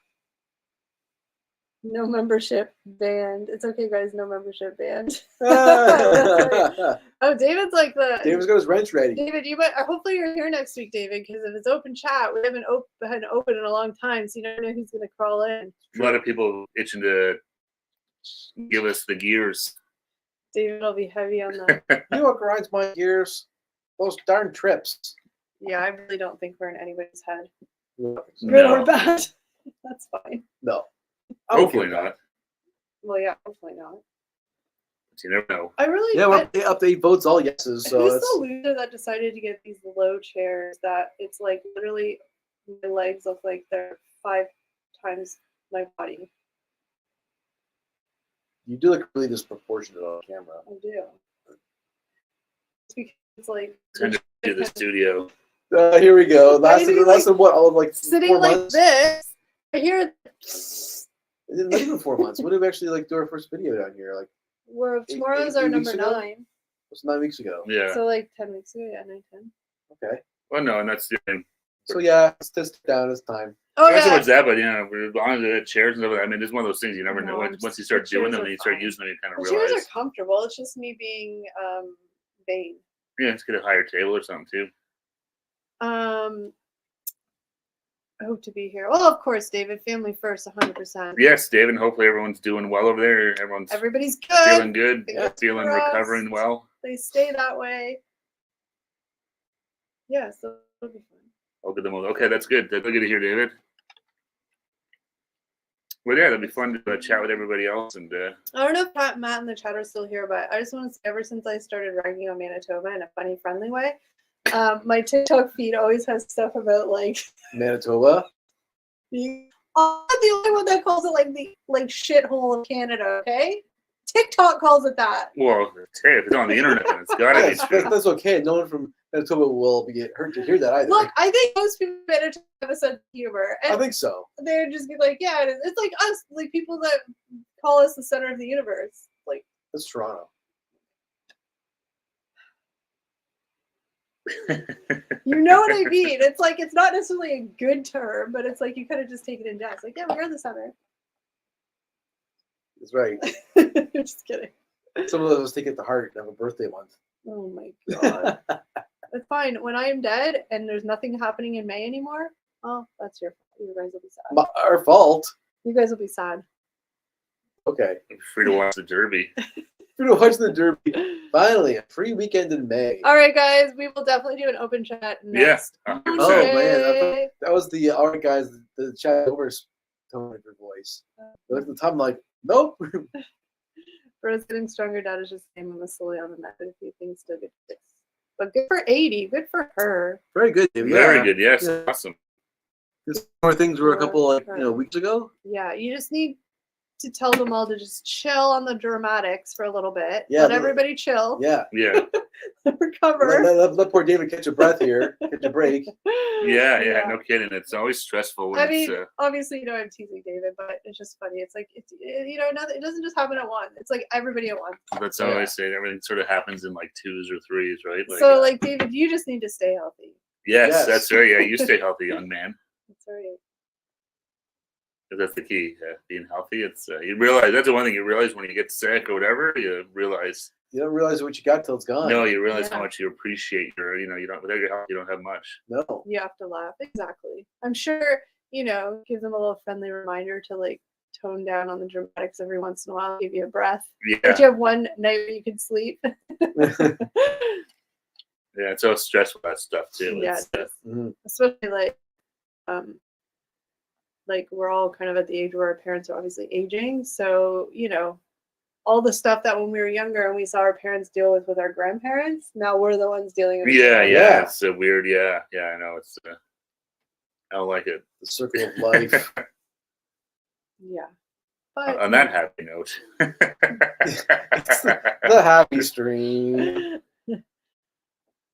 Speaker 3: No membership band. It's okay, guys. No membership band.
Speaker 2: David's
Speaker 3: Oh, David's like the.
Speaker 2: got his wrench ready.
Speaker 3: David, you might. Hopefully, you're here next week, David, because if it's open chat, we haven't had open in a long time, so you never know who's going to crawl in.
Speaker 1: A lot of people itching to give us the gears.
Speaker 3: David will be heavy on that.
Speaker 2: You know what grinds my gears? Those darn trips.
Speaker 3: Yeah, I really don't think we're in anybody's head.
Speaker 2: No.
Speaker 3: Good or bad. That's fine.
Speaker 2: No.
Speaker 1: Hopefully not.
Speaker 3: Well, yeah, hopefully not.
Speaker 1: But you never know.
Speaker 3: I really.
Speaker 2: Yeah, we're up to 8 votes, all yeses. So
Speaker 3: who's
Speaker 2: it's
Speaker 3: the loser that decided to get these low chairs that it's like literally my legs look like they're 5 times my body?
Speaker 2: you do look really disproportionate on camera.
Speaker 3: I do. It's because it's like
Speaker 1: Turn to the studio.
Speaker 2: Here we go.
Speaker 3: Why do you
Speaker 2: Lasted what? All of like
Speaker 3: sitting
Speaker 2: 4
Speaker 3: like
Speaker 2: months?
Speaker 3: this. I hear
Speaker 2: Not even 4 months. When did we actually do our first video down here? Like
Speaker 3: tomorrow's our
Speaker 2: eight
Speaker 3: number
Speaker 2: weeks ago?
Speaker 3: 9.
Speaker 2: it was 9 weeks ago.
Speaker 1: Yeah.
Speaker 3: So like 10 weeks ago, yeah, 9, 10.
Speaker 2: Okay.
Speaker 1: Well, no, and that's the thing.
Speaker 2: So yeah, it's just down. It's time.
Speaker 3: Oh
Speaker 1: Not so
Speaker 3: yeah.
Speaker 1: much that, but as long as the chairs and stuff, I mean, it's one of those things you never know.
Speaker 3: No,
Speaker 1: Once you start
Speaker 3: the
Speaker 1: doing
Speaker 3: chairs
Speaker 1: them
Speaker 3: are
Speaker 1: and you start
Speaker 3: fine.
Speaker 1: using them, you kind of
Speaker 3: The chairs
Speaker 1: realize.
Speaker 3: are comfortable. It's just me being vain.
Speaker 1: Yeah, let's get a higher table or something too.
Speaker 3: I hope to be here. Well, of course, David. Family first, 100%.
Speaker 1: Yes, David. Hopefully everyone's doing well over there.
Speaker 3: Everybody's
Speaker 1: feeling
Speaker 3: good.
Speaker 1: good,
Speaker 3: Fingers
Speaker 1: feeling
Speaker 3: crossed.
Speaker 1: recovering well.
Speaker 3: They stay that way. Yeah, so it'll be fun.
Speaker 1: I'll get them all. Okay, that's good. That's good to hear, David. Well, yeah, that'd be fun to chat with everybody else. And
Speaker 3: I don't know if Matt and the chat are still here, but I just want to say, ever since I started ragging on Manitoba in a funny, friendly way, my TikTok feed always has stuff about like
Speaker 2: Manitoba.
Speaker 3: I'm the only one that calls it like the shithole of Canada. Okay, TikTok calls it that.
Speaker 1: well, hey, if it's on the internet, then it's gotta be true.
Speaker 2: That's okay. No one from Manitoba will get hurt to hear that either.
Speaker 3: Look, I think most people in Manitoba have a sense of humor,
Speaker 2: I
Speaker 3: and
Speaker 2: think so.
Speaker 3: they're just be like, yeah, it's like us, like people that call us the center of the universe. Like
Speaker 2: That's Toronto.
Speaker 3: you know what I mean? It's like it's not necessarily a good term, but it's like you kind of just take it in jest. Like, yeah, we're the center.
Speaker 2: That's right.
Speaker 3: Just kidding.
Speaker 2: Some of us take it to heart and have a birthday month.
Speaker 3: Oh my god. It's fine. When I am dead and there's nothing happening in May anymore, oh, that's your fault. You guys will be sad.
Speaker 2: Our fault.
Speaker 3: You guys will be sad.
Speaker 2: Okay.
Speaker 1: I'm free to watch the Derby.
Speaker 2: Free to watch the Derby. Finally, a free weekend in May.
Speaker 3: All right, guys, we will definitely do an open chat next.
Speaker 1: Yeah.
Speaker 2: Oh man,
Speaker 3: Monday.
Speaker 2: that was the all right, guys. The chat over tone of your voice. But at the time, I'm like, nope.
Speaker 3: Bro's getting stronger. Dad is just saying I'm slowly on the method. A few things still get fixed. But good for 80. Good for her.
Speaker 2: Very good, David.
Speaker 1: Very
Speaker 2: Yeah.
Speaker 1: good. Yes.
Speaker 2: Yeah.
Speaker 1: Awesome.
Speaker 2: These more things were a couple weeks ago.
Speaker 3: Yeah, you just need to tell them all to just chill on the dramatics for a little bit.
Speaker 2: Yeah,
Speaker 3: Let everybody chill.
Speaker 2: Yeah.
Speaker 1: Yeah.
Speaker 3: Recover.
Speaker 2: Let poor David catch a breath here. Catch a break.
Speaker 1: Yeah. No kidding. It's always stressful when
Speaker 3: I mean,
Speaker 1: it's.
Speaker 3: obviously, I'm teasing David, but it's just funny. It's like, it doesn't just happen at once. It's like everybody at once.
Speaker 1: That's how I say it. Everything sort of happens in like 2s or 3s, right?
Speaker 3: So, like, David, you just need to stay healthy.
Speaker 1: Yes, that's right. Yeah, you stay healthy, young man.
Speaker 3: That's right.
Speaker 1: That's the key. Being healthy. It's you realize that's the one thing you realize when you get sick or whatever. You realize.
Speaker 2: You don't realize what you got till it's gone.
Speaker 1: No, you realize how much you appreciate your. You don't without your health, you don't have much.
Speaker 2: No.
Speaker 3: You have to laugh. Exactly. I'm sure, give them a little friendly reminder to like tone down on the dramatics every once in a while, give you a breath.
Speaker 1: Yeah.
Speaker 3: But you have one night where you can sleep.
Speaker 1: Yeah, it's so stressful, that stuff too.
Speaker 3: Yeah, especially like we're all kind of at the age where our parents are obviously aging. So, all the stuff that when we were younger and we saw our parents deal with our grandparents, now we're the ones dealing with it.
Speaker 1: Yeah. It's a weird, I know. It's I don't like it.
Speaker 2: The circle of life.
Speaker 3: Yeah. But
Speaker 1: on that happy note.
Speaker 2: The happy stream.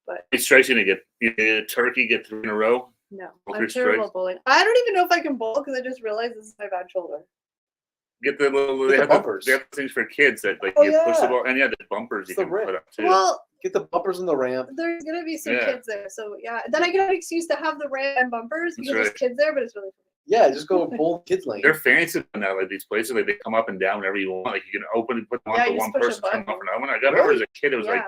Speaker 3: But
Speaker 1: it strikes you to get a turkey, get 3 in a row.
Speaker 3: No,
Speaker 1: Both
Speaker 3: I'm
Speaker 1: your
Speaker 3: terrible at bowling. I don't even know if I can bowl because I just realized this is my bad shoulder.
Speaker 1: Get the little they have
Speaker 2: bumpers.
Speaker 1: They have things for kids that like
Speaker 2: Oh,
Speaker 1: you push the
Speaker 2: yeah.
Speaker 1: ball, and the bumpers you
Speaker 2: It's the
Speaker 1: can
Speaker 2: ramp.
Speaker 1: put up too.
Speaker 3: Well,
Speaker 2: Get the bumpers in the ramp.
Speaker 3: there's gonna be some
Speaker 1: Yeah.
Speaker 3: kids there, so yeah. Then I get an excuse to have the ramp and bumpers because there's
Speaker 1: right.
Speaker 3: kids there, but it's really fun.
Speaker 2: Yeah, just go bowl kids lane.
Speaker 1: They're fancy on that, like these places, like they come up and down whenever you want. Like you can open and put them
Speaker 3: Yeah,
Speaker 1: on for
Speaker 3: you just
Speaker 1: one
Speaker 3: push a
Speaker 1: person, come
Speaker 3: button.
Speaker 1: off another one. I got remember as a kid, it was
Speaker 3: Yeah.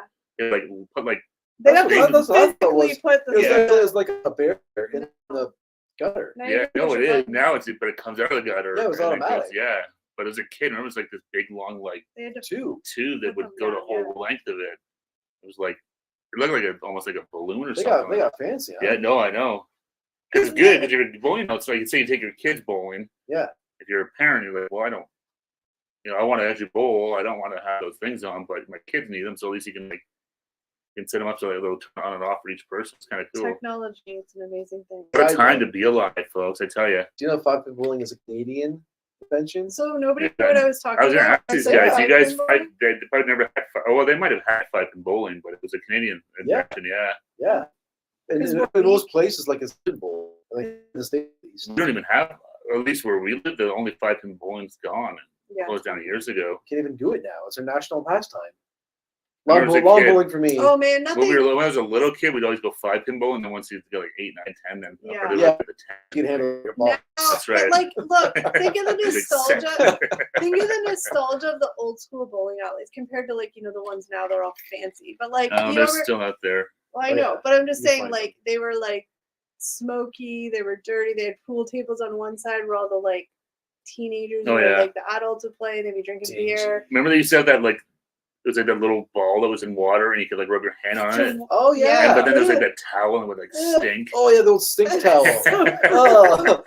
Speaker 1: like put like
Speaker 3: They have
Speaker 2: That's
Speaker 3: to
Speaker 2: what I thought it was.
Speaker 3: physically put the
Speaker 2: It was like a bear in the gutter.
Speaker 3: Now you
Speaker 1: yeah,
Speaker 3: can
Speaker 1: no,
Speaker 3: push
Speaker 1: it
Speaker 3: a
Speaker 1: is
Speaker 3: button.
Speaker 1: now. But it comes out of the gutter.
Speaker 2: Yeah, it was
Speaker 1: and
Speaker 2: automatic.
Speaker 1: yeah, but as a kid, I remember it was like this big long like
Speaker 3: They had to
Speaker 2: Two.
Speaker 1: tube that would
Speaker 3: Put
Speaker 1: go
Speaker 3: them
Speaker 1: the
Speaker 3: down,
Speaker 1: whole length of it. It was like it looked like almost like a balloon or
Speaker 2: They
Speaker 1: something.
Speaker 2: got fancy. Huh?
Speaker 1: Yeah, no, I know. It's good because you're bowling. It's like you say you take your kids bowling.
Speaker 2: Yeah.
Speaker 1: If you're a parent, you're like, well, I don't. I want to actually bowl. I don't want to have those things on, but my kids need them, so at least you can set them up so they have a little turn on and off for each person. It's kind of cool.
Speaker 3: technology. It's an amazing thing.
Speaker 1: What a time to be alive, folks! I tell you.
Speaker 2: Do you know 5-pin bowling is a Canadian invention?
Speaker 3: So nobody
Speaker 1: Yeah.
Speaker 3: knew what I was talking
Speaker 1: I was going to
Speaker 3: about.
Speaker 1: ask these
Speaker 3: I said
Speaker 1: guys. You guys,
Speaker 3: five-pin bowling?
Speaker 1: they probably never had. Well, they might have had 5-pin bowling, but it was a Canadian invention. Yeah.
Speaker 2: Yeah. And
Speaker 3: It's
Speaker 2: in
Speaker 3: what
Speaker 2: most places, like it's bowl, like in the States.
Speaker 1: We don't even have. At least where we live, the only 5-pin bowling's gone.
Speaker 3: Yeah.
Speaker 1: It closed down years ago.
Speaker 2: Can't even do it now. It's a national pastime.
Speaker 1: When I
Speaker 2: Long,
Speaker 1: was a
Speaker 2: long
Speaker 1: kid-
Speaker 2: bowling for me.
Speaker 3: Oh man,
Speaker 1: When,
Speaker 3: nothing.
Speaker 1: when I was a little kid, we'd always go 5-pin bowling, and then once you get like 8, 9, 10, then
Speaker 3: Yeah.
Speaker 1: up to
Speaker 2: Yeah.
Speaker 1: the 10.
Speaker 2: You can handle your ball.
Speaker 3: Now,
Speaker 1: That's right.
Speaker 3: but like, look, think of the
Speaker 1: Big
Speaker 3: nostalgia.
Speaker 1: set.
Speaker 3: Think of the nostalgia of the old school bowling alleys compared to the ones now. They're all fancy, but like
Speaker 1: Oh,
Speaker 3: you
Speaker 1: they're
Speaker 3: know,
Speaker 1: still out there.
Speaker 3: well, I
Speaker 2: Oh,
Speaker 3: know,
Speaker 2: yeah.
Speaker 3: but I'm just
Speaker 2: You
Speaker 3: saying,
Speaker 2: find
Speaker 3: like they were like smoky. They were dirty. They had pool tables on one side where all the like teenagers
Speaker 1: Oh,
Speaker 3: or
Speaker 1: yeah.
Speaker 3: like the adults would play. They'd be drinking beer.
Speaker 1: Remember they used to have that it was like that little ball that was in water, and you could like rub your hand on it.
Speaker 2: Oh yeah.
Speaker 1: And, but then there was like that towel and it would like stink.
Speaker 2: Oh yeah, the old stink towel. Oh,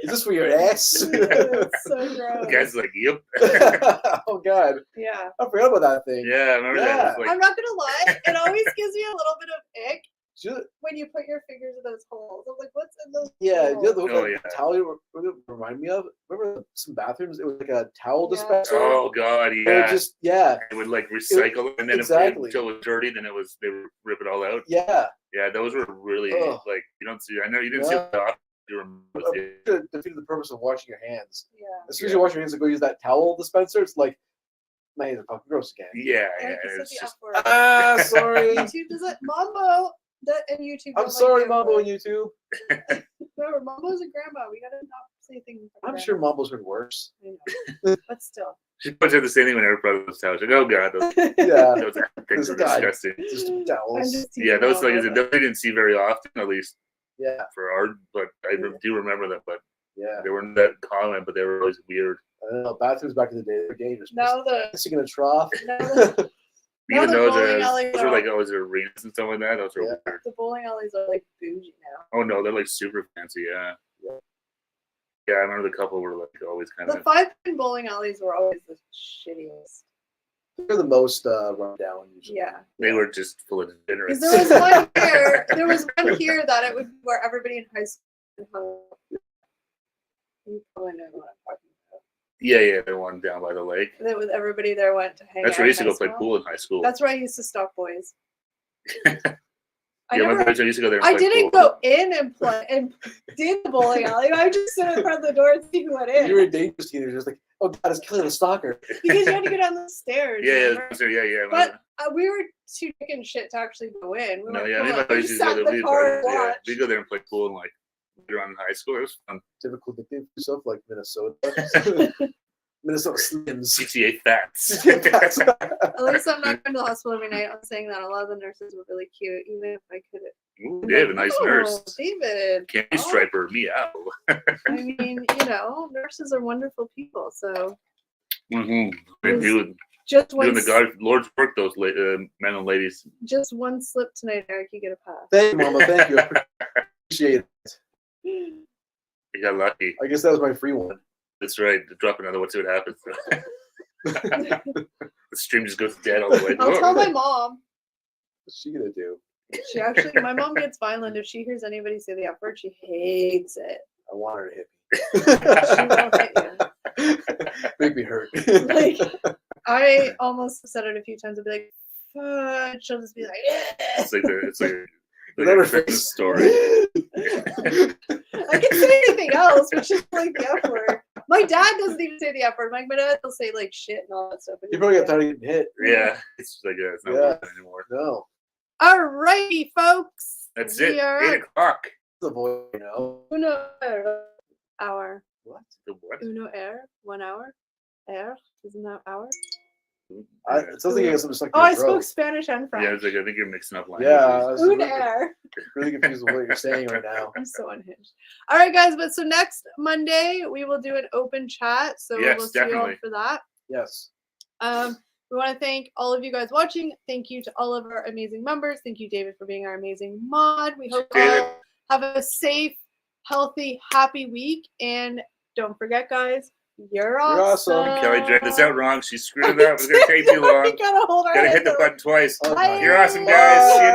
Speaker 2: is this for your ass?
Speaker 3: It's so gross.
Speaker 1: The guy's like, yep.
Speaker 2: Oh god,
Speaker 3: Yeah.
Speaker 2: I forgot about that thing.
Speaker 1: Yeah, I remember that. It was
Speaker 3: I'm not gonna lie, it always gives me a little bit of ick
Speaker 2: Should-
Speaker 3: when you put your fingers in those holes. I'm like, what's in those
Speaker 2: Yeah,
Speaker 3: holes?
Speaker 2: you know
Speaker 1: Oh,
Speaker 2: the
Speaker 1: yeah.
Speaker 2: towel you remind me of? Remember some bathrooms? It was like a towel
Speaker 3: Yeah.
Speaker 2: dispenser.
Speaker 1: oh god,
Speaker 2: It
Speaker 1: yeah.
Speaker 2: would just yeah,
Speaker 1: It would like recycle, and then
Speaker 2: exactly.
Speaker 1: until it was dirty, then they would rip it all out.
Speaker 2: yeah.
Speaker 1: Yeah, those were really
Speaker 2: Ugh.
Speaker 1: like you don't see. I know you didn't see
Speaker 2: Yeah.
Speaker 1: the often. You remember
Speaker 2: It defeated the purpose of washing your hands.
Speaker 3: Yeah.
Speaker 2: As soon as you wash your hands and go use that towel dispenser, it's like my hands are fucking gross again.
Speaker 1: Yeah,
Speaker 3: I
Speaker 1: yeah.
Speaker 3: like to say
Speaker 1: It's
Speaker 3: the
Speaker 1: just
Speaker 3: F word.
Speaker 2: Ah, sorry.
Speaker 3: YouTube does it. Mambo and YouTube.
Speaker 2: I'm
Speaker 3: don't
Speaker 2: sorry,
Speaker 3: like
Speaker 2: Mombo and
Speaker 3: that
Speaker 2: YouTube.
Speaker 3: word. Remember, Mambo's a grandma. We gotta not say things. like
Speaker 2: I'm
Speaker 3: that.
Speaker 2: sure Mombo's heard worse.
Speaker 3: I know. But still.
Speaker 1: she puts out the same thing when her brother's house. Like, oh god, those,
Speaker 2: Yeah,
Speaker 1: those things are
Speaker 2: God.
Speaker 1: disgusting.
Speaker 2: just
Speaker 3: I'm
Speaker 2: towels.
Speaker 3: just
Speaker 1: Yeah, those
Speaker 3: teasing
Speaker 1: like
Speaker 3: Mambo,
Speaker 1: they didn't see very often, at least
Speaker 2: Yeah,
Speaker 1: for our. But I do remember them, but
Speaker 2: yeah.
Speaker 1: they weren't that common. But they were always weird.
Speaker 2: I don't know. Bathrooms back in the day, they were dangerous.
Speaker 3: Now the
Speaker 2: Pissing in a trough.
Speaker 3: now the, now
Speaker 1: Even
Speaker 3: the
Speaker 1: those
Speaker 3: bowling
Speaker 1: are
Speaker 3: alleys
Speaker 1: those are like always arenas and stuff like that. Those are
Speaker 2: Yeah.
Speaker 1: weird.
Speaker 3: the bowling alleys are like bougie now.
Speaker 1: Oh no, they're like super fancy. Yeah.
Speaker 2: Yeah.
Speaker 1: Yeah, I remember the couple were like always kind
Speaker 3: The
Speaker 1: of.
Speaker 3: 5-pin bowling alleys were always the shittiest.
Speaker 2: They're the most run down usually.
Speaker 3: Yeah.
Speaker 1: They were just full of
Speaker 3: Because
Speaker 1: degenerates.
Speaker 3: there was one here. There was one here that it would be where everybody in high school hung out. You probably know what I'm talking about.
Speaker 1: Yeah, the one down by the lake.
Speaker 3: That was everybody there went to hang
Speaker 1: That's
Speaker 3: out.
Speaker 1: where I used to
Speaker 3: in
Speaker 1: go
Speaker 3: high
Speaker 1: play
Speaker 3: school.
Speaker 1: pool in high school.
Speaker 3: That's where I used to stalk boys. I
Speaker 1: Yeah,
Speaker 3: never.
Speaker 1: I used to go there. And
Speaker 3: I
Speaker 1: play
Speaker 3: didn't
Speaker 1: pool.
Speaker 3: go in and play and did the bowling alley. I just stood in front of the door and see who went in.
Speaker 2: You were a dangerous teenager, just like, oh god, it's killing a stalker.
Speaker 3: Because you had to go down the stairs.
Speaker 1: Yeah,
Speaker 3: remember?
Speaker 1: yeah.
Speaker 3: But we were too chicken shit to actually go in. We
Speaker 1: No,
Speaker 3: were
Speaker 1: yeah,
Speaker 3: cool.
Speaker 1: me and my
Speaker 3: We
Speaker 1: buddies
Speaker 3: just
Speaker 1: used to
Speaker 3: sat
Speaker 1: go
Speaker 3: in
Speaker 1: there.
Speaker 3: the car and
Speaker 1: Yeah,
Speaker 3: watched.
Speaker 1: we go there and play pool and like later on in high school. It was fun.
Speaker 2: Typical nickname for yourself, like Minnesota. Minnesota Slims.
Speaker 1: GTA Fats.
Speaker 3: At least I'm not going to the hospital every night. I'm saying that a lot of the nurses were really cute, even if I couldn't.
Speaker 1: Ooh, Dave, a nice nurse.
Speaker 3: David.
Speaker 1: Candy
Speaker 3: Oh.
Speaker 1: striper, meow.
Speaker 3: I mean, nurses are wonderful people. So
Speaker 1: Mm-hmm. They do
Speaker 3: just
Speaker 1: doing
Speaker 3: one,
Speaker 1: the God Lord's work. Those men and ladies.
Speaker 3: just one slip tonight, Eric, you get a pass.
Speaker 2: Thank you, Mama. Thank you. Appreciate it.
Speaker 1: You got lucky.
Speaker 2: I guess that was my free one.
Speaker 1: That's right. Drop another one, see what happens. The stream just goes dead all the way.
Speaker 3: I'll tell my mom.
Speaker 2: What's she gonna do?
Speaker 3: She actually, my mom gets violent if she hears anybody say the F word. She hates it.
Speaker 2: I want her to hit
Speaker 3: She won't hit you.
Speaker 2: me. Make me hurt.
Speaker 3: Like, I almost said it a few times. I'd be like, she'll just be like,
Speaker 1: it's like
Speaker 2: Let her
Speaker 1: a Christmas
Speaker 2: face.
Speaker 1: story.
Speaker 3: I can say anything else, but she's like the F word. My dad doesn't even say the F word. My dad will say like shit and all that stuff.
Speaker 2: You probably got tired of getting hit.
Speaker 1: Yeah, it's like it's not working anymore.
Speaker 2: No.
Speaker 3: Alrighty, folks.
Speaker 1: That's it.
Speaker 3: We are
Speaker 1: 8 o'clock.
Speaker 2: The boy, you know.
Speaker 3: Uno hour.
Speaker 2: What?
Speaker 1: The what?
Speaker 3: Uno air. 1 hour. Air. Isn't that hour?
Speaker 2: It sounds like you got something stuck
Speaker 3: Oh,
Speaker 2: in
Speaker 3: I
Speaker 2: your throat.
Speaker 3: spoke Spanish and French.
Speaker 1: Yeah, it's like I think you're mixing up languages.
Speaker 2: Yeah, I was
Speaker 3: Un air.
Speaker 2: really confused with what you're saying right now.
Speaker 3: I'm so unhinged. All right, guys. But so next Monday we will do an open chat. So
Speaker 1: Yes,
Speaker 3: we'll see you all
Speaker 1: definitely.
Speaker 3: for that.
Speaker 2: Yes.
Speaker 3: We want to thank all of you guys watching. Thank you to all of our amazing members. Thank you, David, for being our amazing mod. We hope you all have a safe, healthy, happy week. And don't forget, guys, you're awesome.
Speaker 1: Kelly dragged this out wrong. She screwed it up. It's going to take too long.
Speaker 3: Gotta hold our
Speaker 1: Gotta hit
Speaker 3: hands
Speaker 1: the
Speaker 3: up.
Speaker 1: button twice.
Speaker 2: Oh,
Speaker 1: You're awesome, guys. See you next